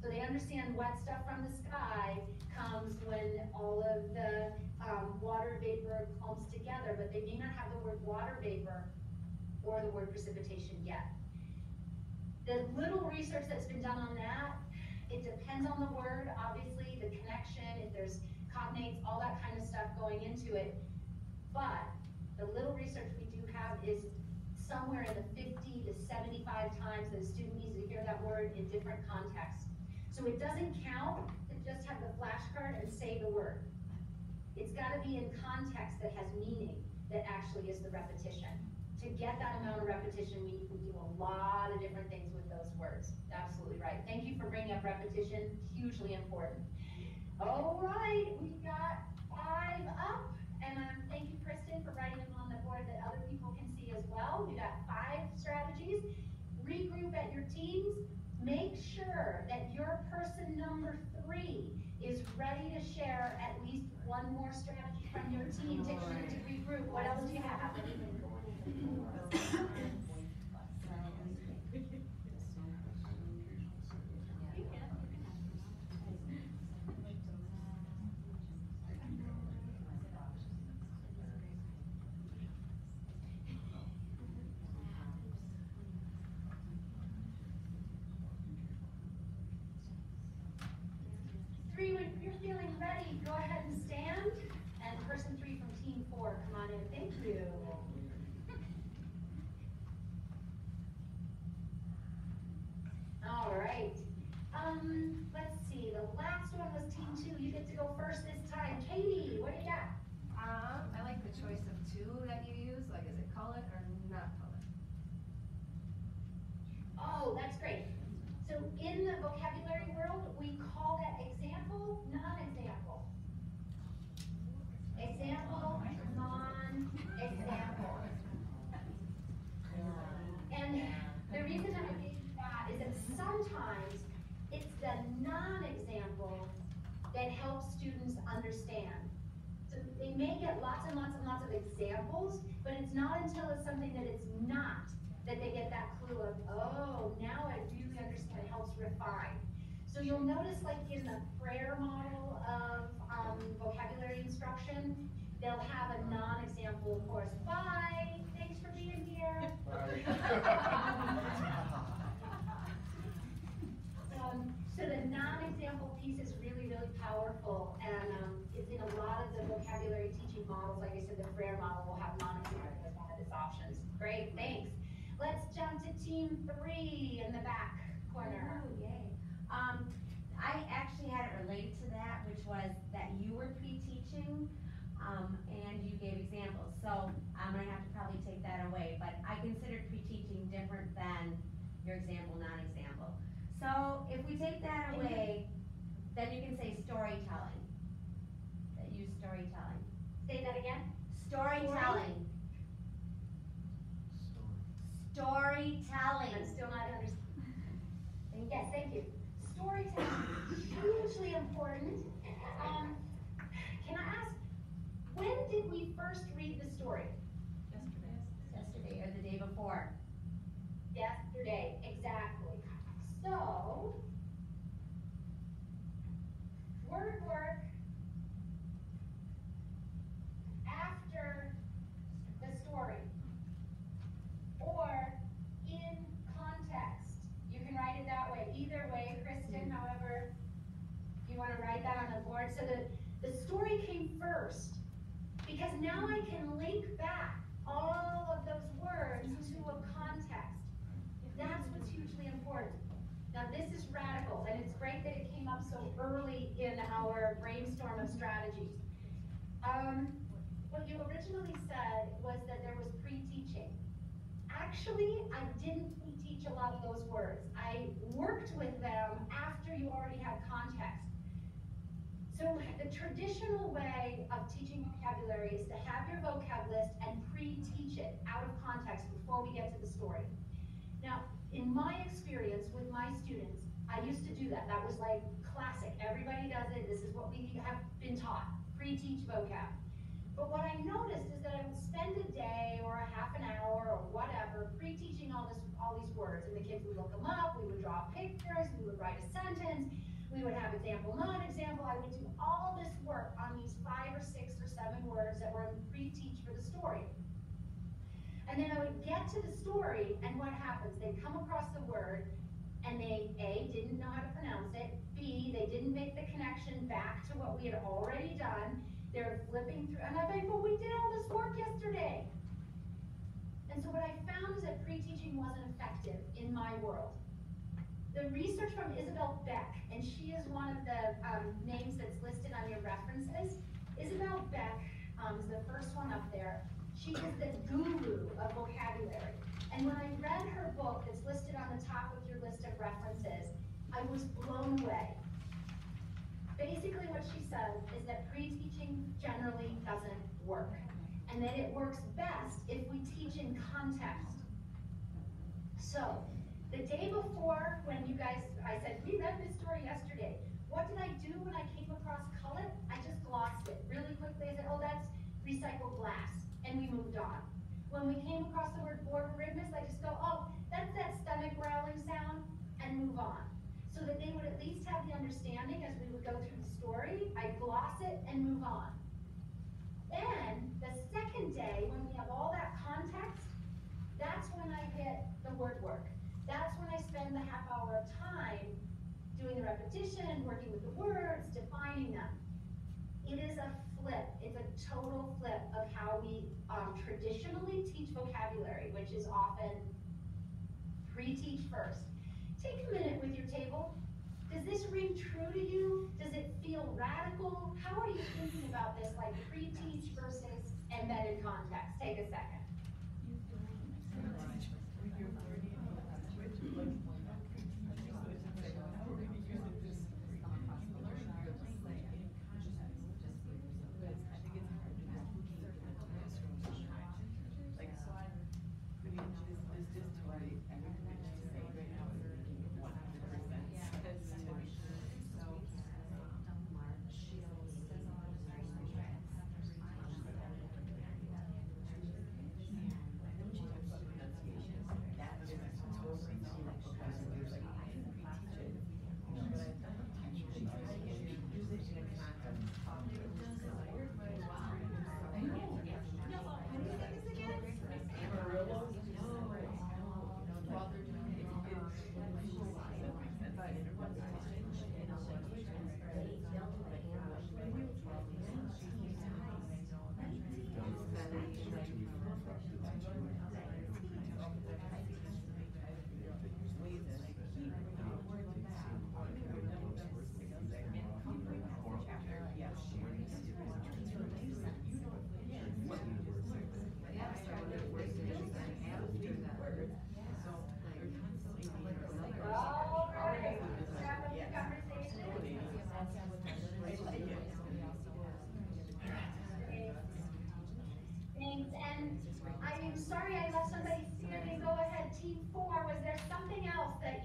So they understand wet stuff from the sky comes when all of the water vapor clumps together, but they may not have the word water vapor or the word precipitation yet. The little research that's been done on that, it depends on the word, obviously, the connection, if there's cognates, all that kind of stuff going into it. But the little research we do have is somewhere in the 50 to 75 times that a student needs to hear that word in different contexts. So it doesn't count to just have the flashcard and say the word. It's got to be in context that has meaning that actually is the repetition. To get that amount of repetition, we need to do a lot of different things with those words. Absolutely right. Thank you for bringing up repetition, hugely important. All right, we've got 5 up, and thank you, Kristen, for writing them on the board that other people can see as well. We got 5 strategies. Regroup at your teams. Make sure that your person number 3 is ready to share at least one more strategy from your team to regroup. What else do you have? 3, when you're feeling ready, go ahead and stand. And person 3 from team 4, come on in. Thank you. All right. Let's see. The last one was team 2. You get to go first this time. Katie, what do you got? I like the choice of 2 that you use. Like, is it colored or not colored? Oh, that's great. So in the vocabulary world, we call that example, non-example. Example, non-example. And the reason that I gave you that is that sometimes it's the non-example that helps students understand. So they may get lots and lots and lots of examples, but it's not until it's something that it's not that they get that clue of, oh, now I really understand. It helps refine. So you'll notice, like in the prayer model of vocabulary instruction, they'll have a non-example, of course. Bye, thanks for being here. So the non-example piece is really, really powerful, and it's in a lot of the vocabulary teaching models. Like I said, the prayer model will have non-example as one of its options. Great, thanks. Let's jump to team 3 in the back corner. Oh, yay. I actually had it related to that, which was that you were pre-teaching and you gave examples. So I'm gonna have to probably take that away, but I considered pre-teaching different than your example, non-example. So if we take that away, then you can say storytelling. That use storytelling. Say that again. Storytelling. Storytelling. Yes, thank you. Storytelling, hugely important. Can I ask, when did we first read the story? Yesterday or the day before. Yesterday, exactly. So, word work after the story, or in context. You can write it that way. Either way, Kristen, however you want to write that on the board. So the story came first, because now I can link back all of those words to a context. That's what's hugely important. Now this is radical, and it's great that it came up so early in our brainstorm of strategies. What you originally said was that there was pre-teaching. Actually, I didn't pre-teach a lot of those words. I worked with them after you already had context. So the traditional way of teaching vocabulary is to have your vocab list and pre-teach it out of context before we get to the story. Now, in my experience with my students, I used to do that. That was like classic. Everybody does it. This is what we have been taught. Pre-teach vocab. But what I noticed is that I would spend a day or a half an hour or whatever pre-teaching all these words, and the kids would look them up. We would draw pictures. We would write a sentence. We would have example, non-example. I would do all this work on these 5 or 6 or 7 words that were in pre-teach for the story. And then I would get to the story, and what happens? They'd come across the word, and they, A, didn't know how to pronounce it, B, they didn't make the connection back to what we had already done. They're flipping through, and I'm like, well, we did all this work yesterday. And so what I found is that pre-teaching wasn't effective in my world. The research from Isabel Beck, and she is one of the names that's listed on your references. Isabel Beck is the first one up there. She is the guru of vocabulary. And when I read her book that's listed on the top of your list of references, I was blown away. Basically what she says is that pre-teaching generally doesn't work, and that it works best if we teach in context. So, the day before, when you guys, I said, we read this story yesterday. What did I do when I came across cullet? I just glossed it really quickly. I said, oh, that's recycled glass, and we moved on. When we came across the word borborygmus, I just go, oh, that's that stomach growling sound, and move on. So that they would at least have the understanding as we would go through the story. I gloss it and move on. Then, the second day, when we have all that context, that's when I hit the word work. That's when I spend the half hour of time doing the repetition, working with the words, defining them. It is a flip. It's a total flip of how we traditionally teach vocabulary, which is often pre-teach first. Take a minute with your table. Does this ring true to you? Does it feel radical? How are you thinking about this, like pre-teach versus embedded context? Take a second.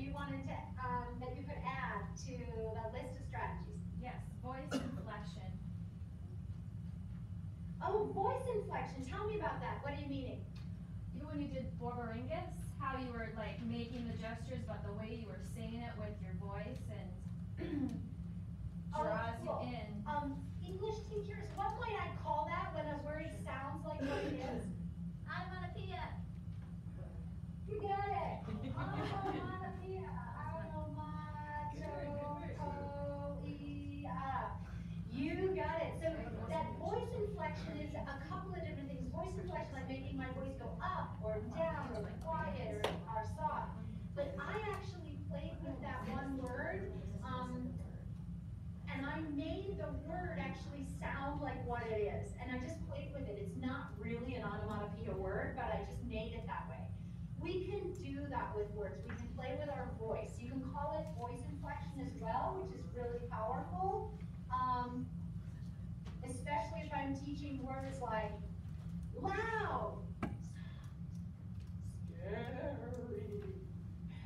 you wanted to, that you could add to the list of strategies? Yes, voice inflection. Oh, voice inflection. Tell me about that. What are you meaning? When you did Borboringus, how you were like making the gestures, but the way you were saying it with your voice and draws cool. you in. English teachers, what might I call that when a word sounds like what it is? Onomatopoeia. You got it. Onomatopoeia. Onomatopoeia. You got it. So that voice inflection is a couple of different things. Voice inflection, like making my voice go up or down or quiet or soft. But I actually played with that one word, and I made the word actually sound like what it is. And I just played with it. It's not really an onomatopoeia word, but I just made it that way. We can do that with words. We can play with our voice. You can call it voice inflection as well, which is really powerful. Especially if I'm teaching words like loud, scary.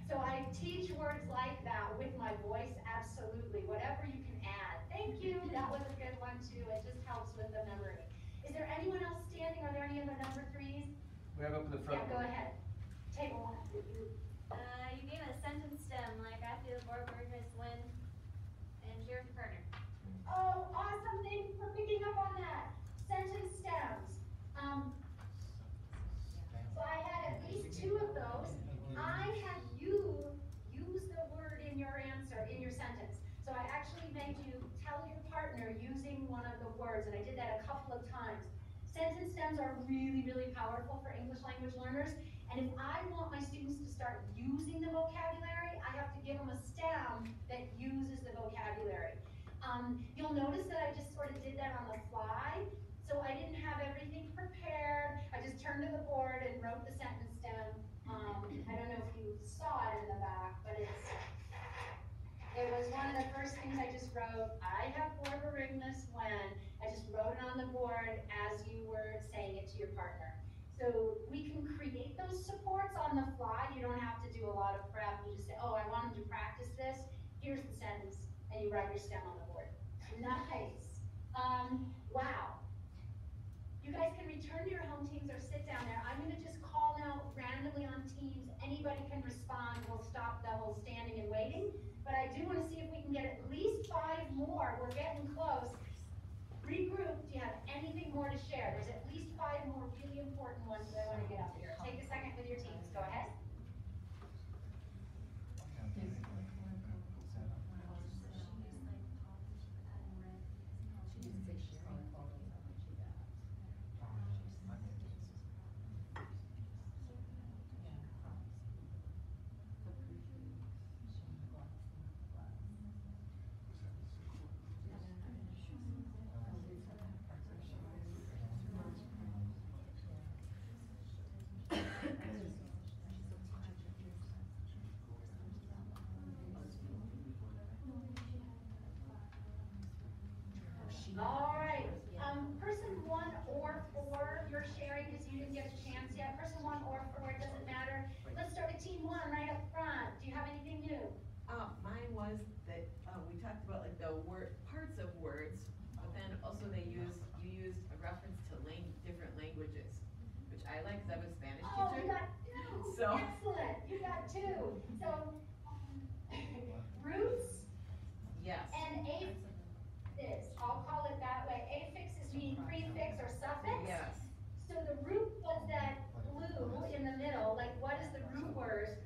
So I teach words like that with my voice, absolutely. Whatever you can add. Thank you. That was a good one too. It just helps with the memory. Is there anyone else standing? Are there any other number threes? We have up in the front. Yeah, go ahead. Table one. You gave a sentence stem, like I feel Borboringus when, and share with your partner. Oh, awesome. Thank you for picking up on that. Sentence stems. So I had at least 2 of those. I had you use the word in your answer, in your sentence. So I actually made you tell your partner using one of the words, and I did that a couple of times. Sentence stems are really, really powerful for English language learners. And if I want my students to start using the vocabulary, I have to give them a stem that uses the vocabulary. You'll notice that I just sort of did that on the fly. So I didn't have everything prepared. I just turned to the board and wrote the sentence stem. I don't know if you saw it in the back, but it was one of the first things I just wrote. I have Borboringus when. I just wrote it on the board as you were saying it to your partner. So we can create those supports on the fly. You don't have to do a lot of prep. You just say, oh, I want them to practice this. Here's the sentence. And you write your stem on the board. Nice. Wow. You guys can return to your home teams or sit down there. I'm going to just call now randomly on teams. Anybody can respond. We'll stop the whole standing and waiting. But I do want to see if we can get at least 5 more. We're getting close. Regroup. Do you have anything more to share? There's at least 5 more really important ones that I want to get up here. Take a second with your teams. Go ahead. All right, person 1 or 4, you're sharing because you didn't get a chance yet. Person 1 or 4, it doesn't matter. Let's start with team 1 right up front. Do you have anything new? Mine was that we talked about like the parts of words, but then also you used a reference to different languages, which I like because I'm a Spanish teacher. Oh, you got 2. So. Excellent. You got 2. So roots. Yes. And affixes. I'll call it that way. Affixes mean prefix or suffix. Yes. So the root was that blue in the middle. Like, what is the root word?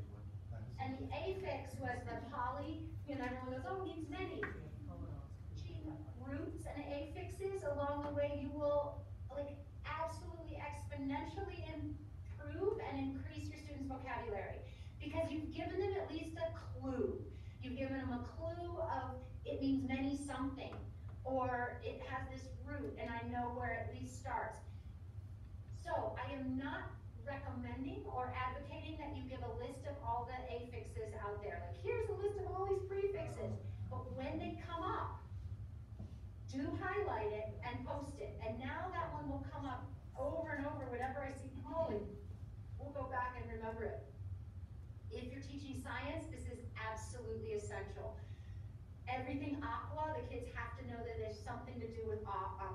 And the affix was the poly. You know, everyone goes, oh, it means many. Roots and affixes along the way, you will like absolutely exponentially improve and increase your students' vocabulary because you've given them at least a clue. You've given them a clue of it means many something, or it has this root and I know where it at least starts. So I am not recommending or advocating that you give a list of all the affixes out there. Like, here's a list of all these prefixes. But when they come up, do highlight it and post it. And now that one will come up over and over whenever I see poly. We'll go back and remember it. If you're teaching science, this is absolutely essential. Everything aqua, the kids have to know that there's something to do with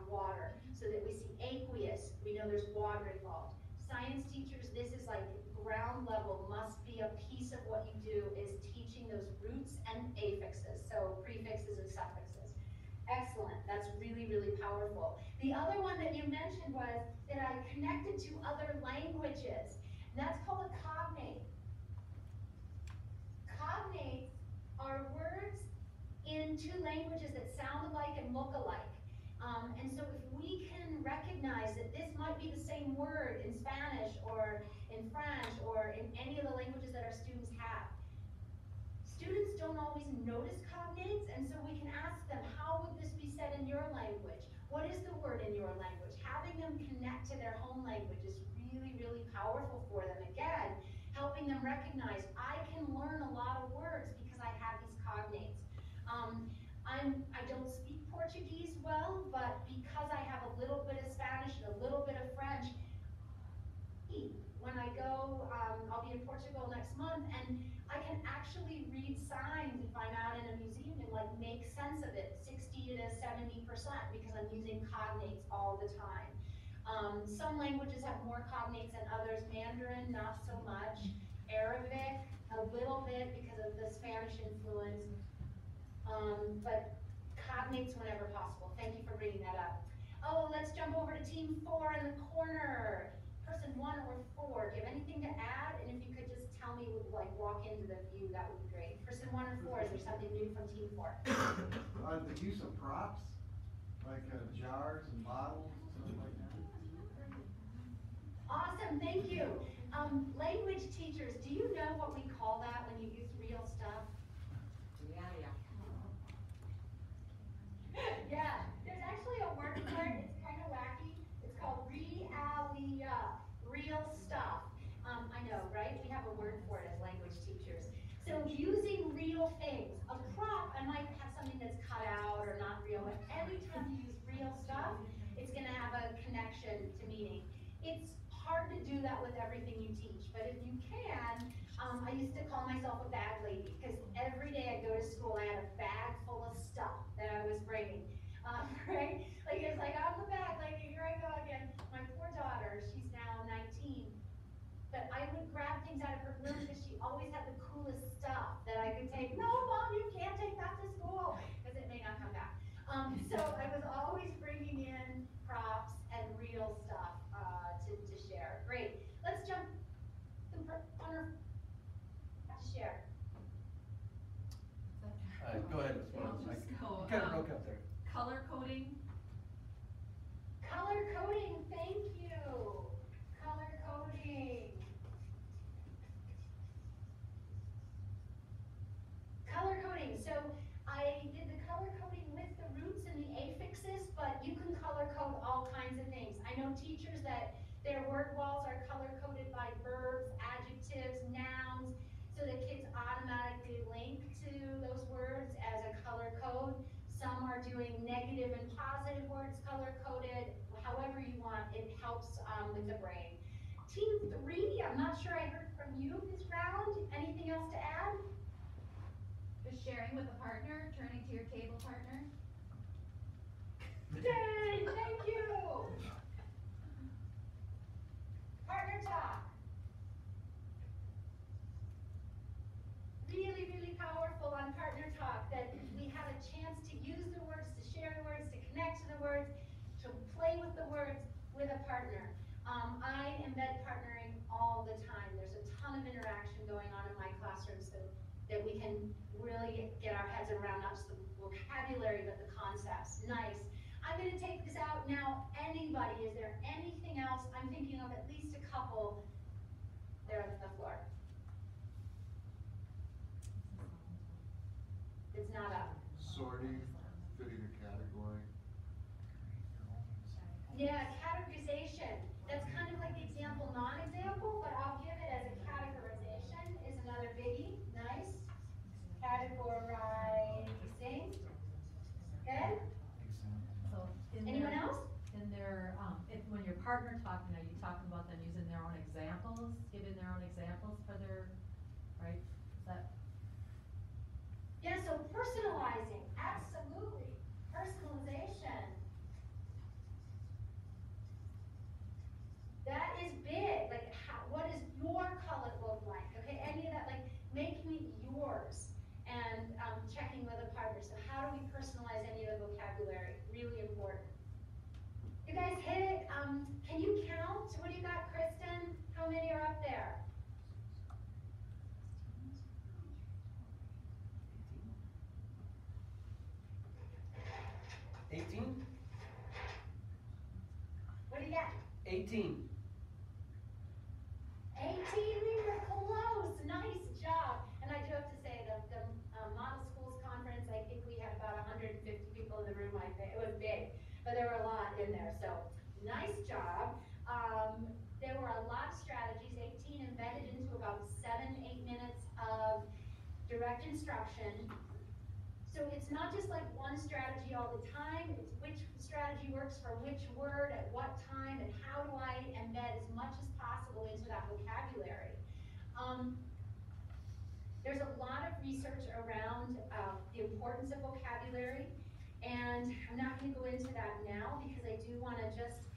water. So that we see aqueous, we know there's water involved. Science teachers, this is like ground level, must be a piece of what you do is teaching those roots and affixes, so prefixes and suffixes. Excellent, that's really, really powerful. The other one that you mentioned was that I connected to other languages, and that's called a cognate. Cognates are words in two languages that sound alike and look alike. And so if we can recognize that this might be the same word in Spanish or in French or in any of the languages that our students have, students don't always notice cognates, and so we can ask them, how would this be said in your language? What is the word in your language? Having them connect to their home language is really, really powerful for them. Again, helping them recognize, I can learn a lot of words because I have these cognates. I don't speak Portuguese well, but because I have a little bit of Spanish and a little bit of French, when I go, I'll be in Portugal next month, and I can actually read signs if I'm out in a museum and like make sense of it 60 to 70% because I'm using cognates all the time. Some languages have more cognates than others. Mandarin, not so much. Arabic, a little bit because of the Spanish influence. But cognates whenever possible. Thank you for bringing that up. Oh, let's jump over to team 4 in the corner. Person 1 or 4, do you have anything to add? And if you could just tell me, like walk into the view, that would be great. Person 1 or 4, is there something new from team 4? The use of props, like jars and bottles, stuff like that. Awesome, thank you. Language teachers, do you know what we call that when you use real stuff? Yeah, there's actually a word for it. It's kind of wacky. It's called realia, real stuff. I know, right? We have a word for it as language teachers. So using real things. A prop, I might have something that's cut out or not real, but anytime you use real stuff, it's going to have a connection to meaning. It's hard to do that with everything you teach, but if you can, I used to call myself a bag lady because every day I go to school, I had a bag full of stuff that I was bringing, right? Like it's like, I'm the bag lady, here I go again. My poor daughter, she's now 19, but I would grab things out of her room because she always had the coolest stuff that I could take. No, Mom, you can't take that to school because it may not come back. So I was always bringing in props and real stuff to share. Great. Let's jump on her to share. Go ahead. I'll just go. Kind of broke up there. Color coding. Color coding, thank you. Color coding. Color coding, so I did the color coding with the roots and the affixes, but you can color code all kinds of things. I know teachers that their word walls are color coded by verbs, adjectives, nouns, so that kids automatically link to those words as a color code. Some are doing negative and positive words color coded, however you want, it helps with the brain. Team 3, I'm not sure I heard from you this round. Anything else to add? Just sharing with a partner, turning to your table partner. Yay, thank you. Partner talk. Really, really powerful on partner talk that we have a chance to use the words, to share the words, to connect to the words, to play with the words with a partner. I embed partnering all the time. There's a ton of interaction going on in my classroom so that we can really get our heads around not just the vocabulary but the concepts. Nice. I'm going to take this out now. Anybody, is there anything else? I'm thinking of at least a couple there on the floor. It's not up. Sorting, fitting a category. Yeah, categorization. That's kind of like the example, non-example, but I'll give it as a categorization is another biggie. Nice. Categorizing. Good? So Anyone else? In their, when you're partner talking, are you talking about them using their own examples, giving their own examples for their, right? Is that? hours and checking with a partner. So how do we personalize any of the vocabulary? Really important. You guys hit it. Can you count? What do you got, Kristen? How many are up there? 18? What do you got? 18. 18, we were close. Nice job. And I do have to say that the Model Schools Conference, I think we had about 150 people in the room. It was big, but there were a lot in there. So nice job. There were a lot of strategies, 18 embedded into about 7-8 minutes of direct instruction. So it's not just like one strategy all the time, it's which strategy works for which word at what time, and how do I embed as much as possible into that vocabulary. There's a lot of research around the importance of vocabulary, and I'm not going to go into that now because I do want to just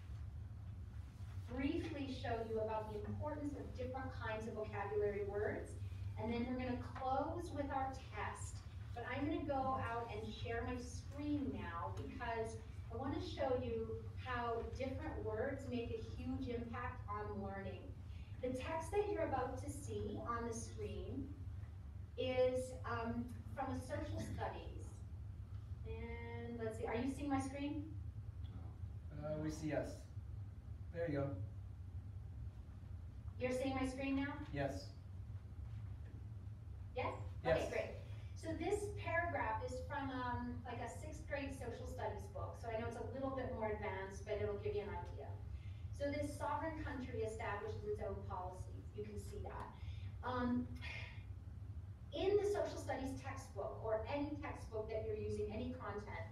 briefly show you about the importance of different kinds of vocabulary words, and then we're going to close with our test. But I'm going to go out and share my screen now because I want to show you how different words make a huge impact on learning. The text that you're about to see on the screen is from a social studies. And let's see, are you seeing my screen? We see yes. There you go. You're seeing my screen now? Yes. Yes? Yes. Okay, great. So this paragraph is from like a 6th grade social studies book. So I know it's a little bit more advanced, but it'll give you an idea. So this sovereign country establishes its own policies. You can see that. In the social studies textbook, or any textbook that you're using, any content,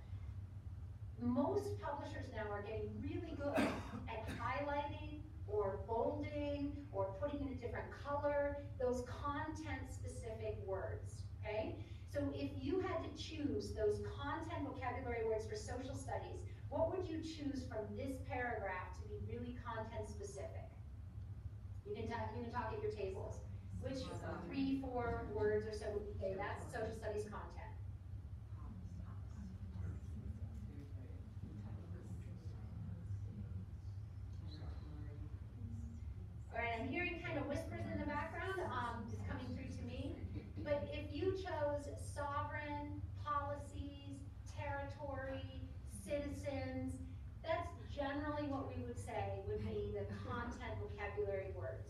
most publishers now are getting really good at highlighting or bolding or putting in a different color those content-specific words, okay? So if you had to choose those content vocabulary words for social studies, what would you choose from this paragraph to be really content-specific? You can talk at your tables. Which 3, 4 words or so would you say that's social studies content? All right, I'm hearing kind of whispers in the background. It's coming through to me. But if you chose sovereign, policies, territory, citizens, that's generally what we would say would be the content vocabulary words.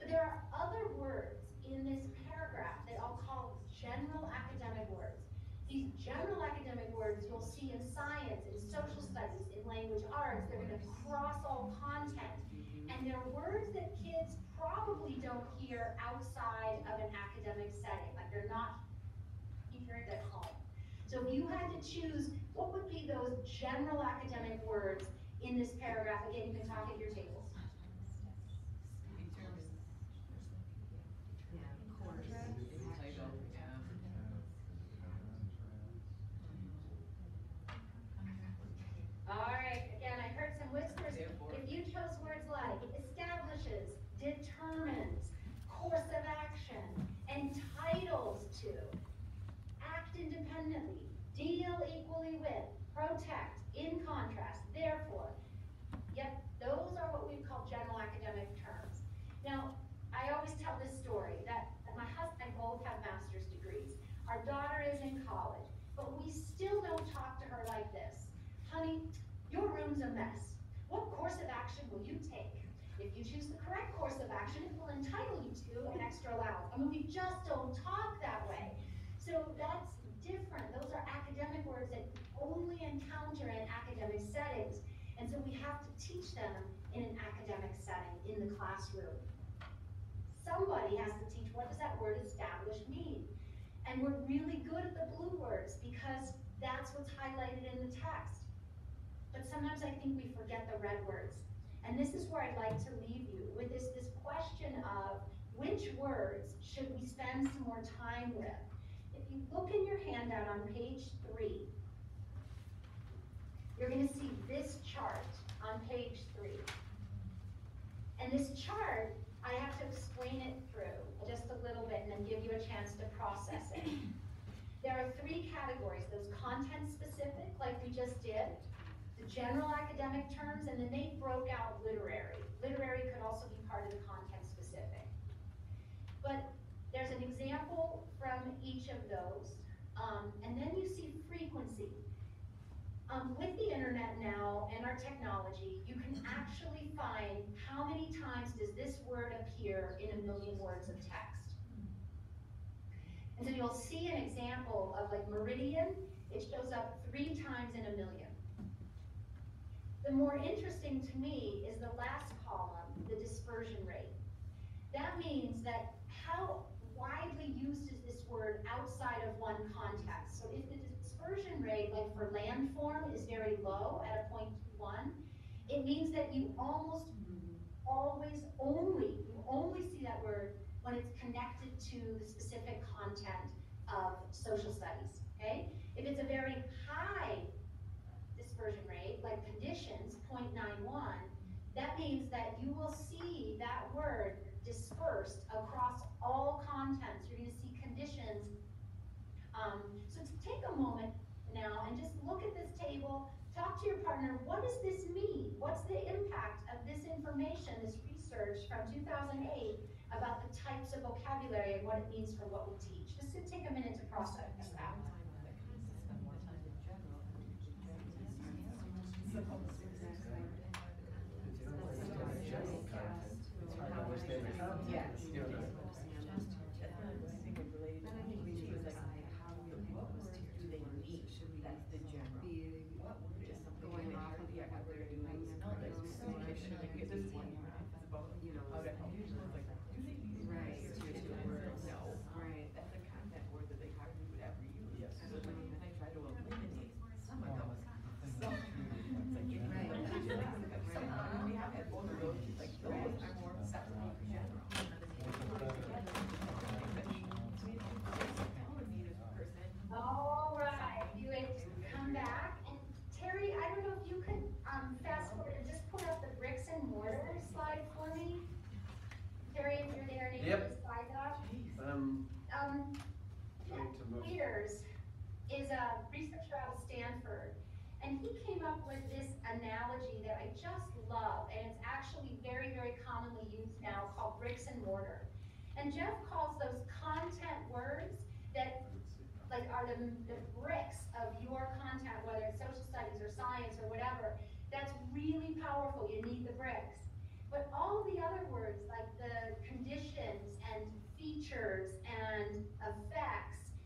But there are other words in this paragraph that I'll call general academic words. These general academic words you'll see in science, in social studies, in language arts. They're going to cross all content. And they're words that kids probably don't hear outside of an academic setting. Like they're not heard at home. So if you had to choose, what would be those general academic words in this paragraph? Again, you can talk at your tables. All right, again, I heard some whispers. If you chose words like establishes, determines, course of action, entitles to, act independently, deal equally with, protect, in contrast, therefore, yep, those are what we call general academic terms. Now, I always tell this story that my husband and I both have master's degrees. Our daughter is in college, but we still don't talk to her like this. Honey, your room's a mess. What course of action will you take? If you choose the correct course of action, it will entitle you to an extra allowance. I mean, we just don't talk that way. So that's different. Those are academic words that you only encounter in academic settings. And so we have to teach them in an academic setting, in the classroom. Somebody has to teach, what does that word established mean? And we're really good at the blue words because that's what's highlighted in the text. But sometimes I think we forget the red words. And this is where I'd like to leave you with this question of which words should we spend some more time with? If you look in your handout on page 3, you're going to see this chart on page 3. And this chart I have to explain it through just a little bit and then give you a chance to process it. There are three categories: those content specific, like we just did, the general academic terms, and then they broke out literary. Literary could also be part of the content specific. But there's an example from each of those, and then you see frequency. With the internet now and our technology, you can actually find how many times does this word appear in 1 million words of text. And so you'll see an example of like meridian, it shows up 3 times in 1 million. The more interesting to me is the last column, the dispersion rate. That means that how widely used is this word outside of one context. So if the dispersion rate, like for landform, is very low at a 0.21, it means that you almost always only see that word when it's connected to the specific content of social studies, okay? If it's a very high dispersion rate, like conditions, 0.91, that means that you will see that word dispersed across all contents. You're gonna see conditions. So take a moment now and just look at this table, talk to your partner, what does this mean? What's the impact of this information, this research from 2008 about the types of vocabulary and what it means for what we teach? Just to take a minute to process that. All right, you would come back. And Terry, I don't know if you could fast forward and just put up the bricks and mortar slide for me. Terry, if you're there, and you can just slide that up. Jeff Peters is a researcher out of Stanford, and he came up with this analogy that I just love, and it's actually very, very commonly used now, called bricks and mortar. And Jeff calls those content words that like are the bricks of your content, whether it's social studies or science or whatever. That's really powerful. You need the bricks. But all the other words, like the conditions and features and effects,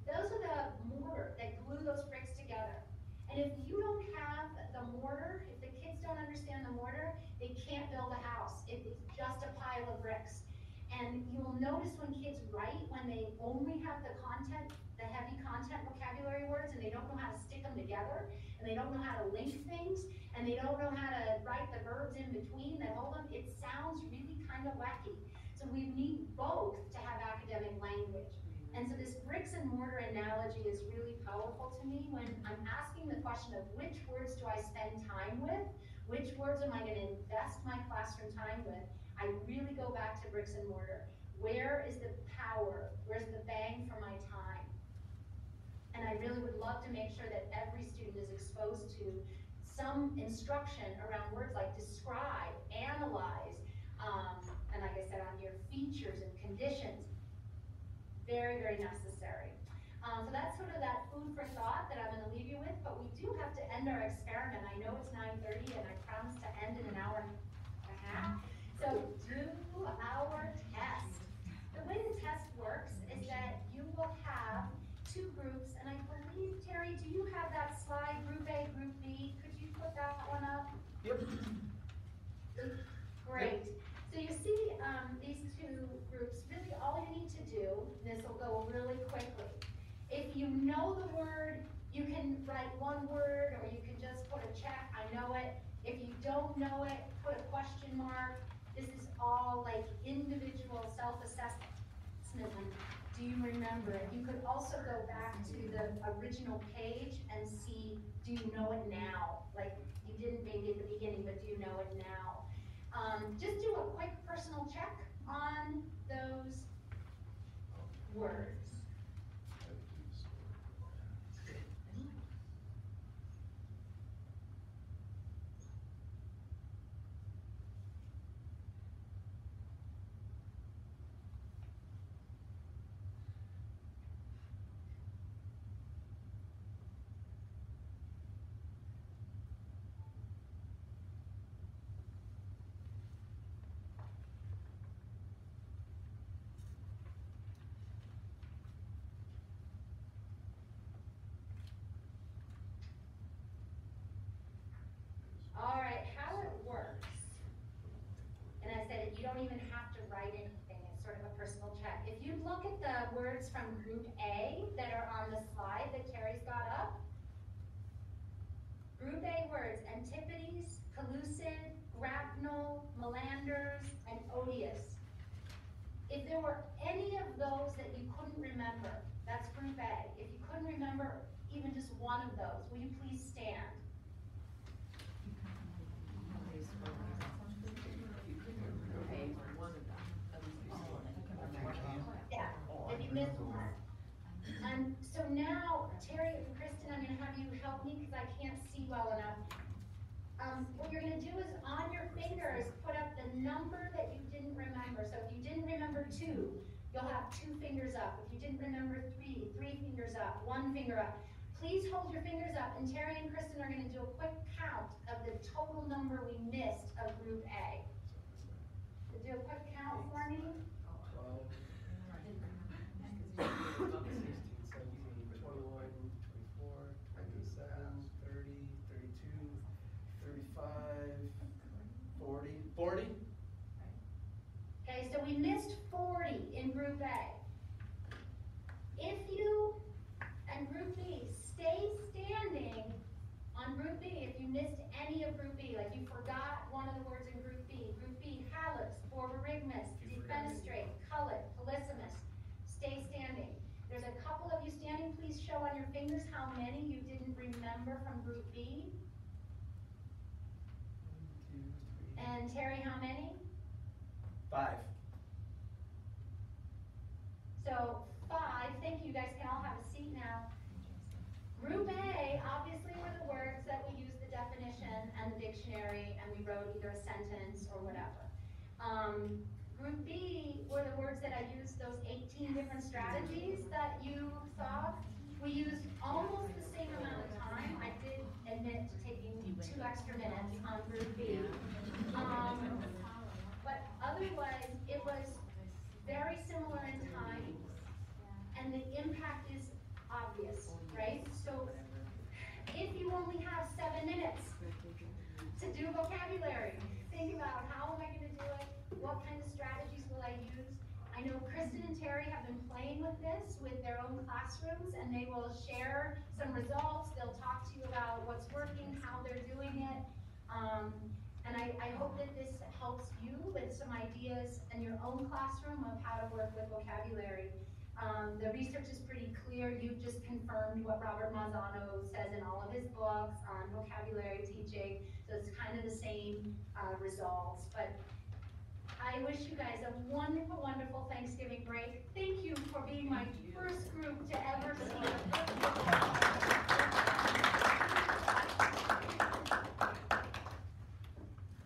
those are the mortar that glue those bricks together. And if you don't have the mortar, if the kids don't understand the mortar, they can't build a house. It's just a pile of bricks. And you'll notice when kids write, when they only have the content, the heavy content vocabulary words, and they don't know how to stick them together, and they don't know how to link things, and they don't know how to write the verbs in between that hold them, it sounds really kind of wacky. So we need both to have academic language. And so this bricks and mortar analogy is really powerful to me when I'm asking the question of which words do I spend time with, which words am I going to invest my classroom time with. I really go back to bricks and mortar. Where is the power? Where's the bang for my time? And I really would love to make sure that every student is exposed to some instruction around words like describe, analyze, and like I said on here, features and conditions. Very, very necessary. So that's sort of that food for thought that I'm going to leave you with, but we do have to end our experiment. I know it's 9:30 and I promised to end in an hour and a half. So do our test. The way the test works is that you will have 2 groups, and I believe, Terry, do you have that slide, Group A, Group B? Could you put that one up? Yep. Great. So you see these 2 groups, really all you need to do, this will go really quickly. If you know the word, you can write 1 word, or you can just put a check, I know it. If you don't know it, put a question mark. This is all like individual self-assessment. Do you remember it? You could also go back to the original page and see, do you know it now? Like you didn't maybe at the beginning, but do you know it now? just do a quick personal check on those words. All right, how it works, and I said you don't even have to write anything, it's sort of a personal check. If you look at the words from Group A that are on the slide that Terry's got up, Group A words, antipodes, collusid, grapnel, melanders, and odious. If there were any of those that you couldn't remember, that's Group A. If you couldn't remember even just one of those, will you please stand? Yeah, if you missed one. And so now, Terry and Kristen, I'm gonna have you help me because I can't see well enough. What you're gonna do is on your fingers, put up the number that you didn't remember. So if you didn't remember 2, you'll have 2 fingers up. If you didn't remember 3, 3 fingers up, 1 finger up. Please hold your fingers up, and Terry and Kristen are gonna do a quick count of the total number we missed of Group A. So do a quick count for me. 12, 16, 17, 21, 24, 27, 30, 32, 35, 40. 40? Okay, so we missed 40 in Group A. If you, and Group B, stay standing on Group B, if you missed any of Group B, like you forgot one of the words in Group B, hallux, borborygmus, defenestrate, cullet, polysemous, stay standing. There's a couple of you standing, please show on your fingers how many you didn't remember from Group B. 1, 2, 3. And Terry, how many? 5. So 5, thank you, you guys can all have a seat now. Group A, obviously, were the words that we used the definition and the dictionary, and we wrote either a sentence or whatever. Group B were the words that I used, those 18 different strategies that you saw. We used almost the same amount of time. I did admit to taking 2 extra minutes on Group B. But otherwise, it was very similar in time, and the impact is obvious, right? So if you only have 7 minutes to do vocabulary, think about how am I going to do it? What kind of strategies will I use? I know Kristen and Terry have been playing with this with their own classrooms, and they will share some results. They'll talk to you about what's working, how they're doing it. And I hope that this helps you with some ideas in your own classroom of how to work with vocabulary. The research is pretty clear. You've just confirmed what Robert Mazzano says in all of his books on vocabulary teaching. So it's kind of the same results. But I wish you guys a wonderful, wonderful Thanksgiving break. Thank you for being my first group to ever see it.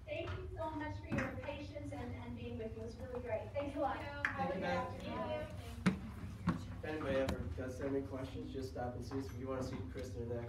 Thank you so much for your patience and being with me. It was really great. Thanks a lot. Have a good afternoon. If anybody ever does have any questions, just stop and see us. If you want to see Kristen in action.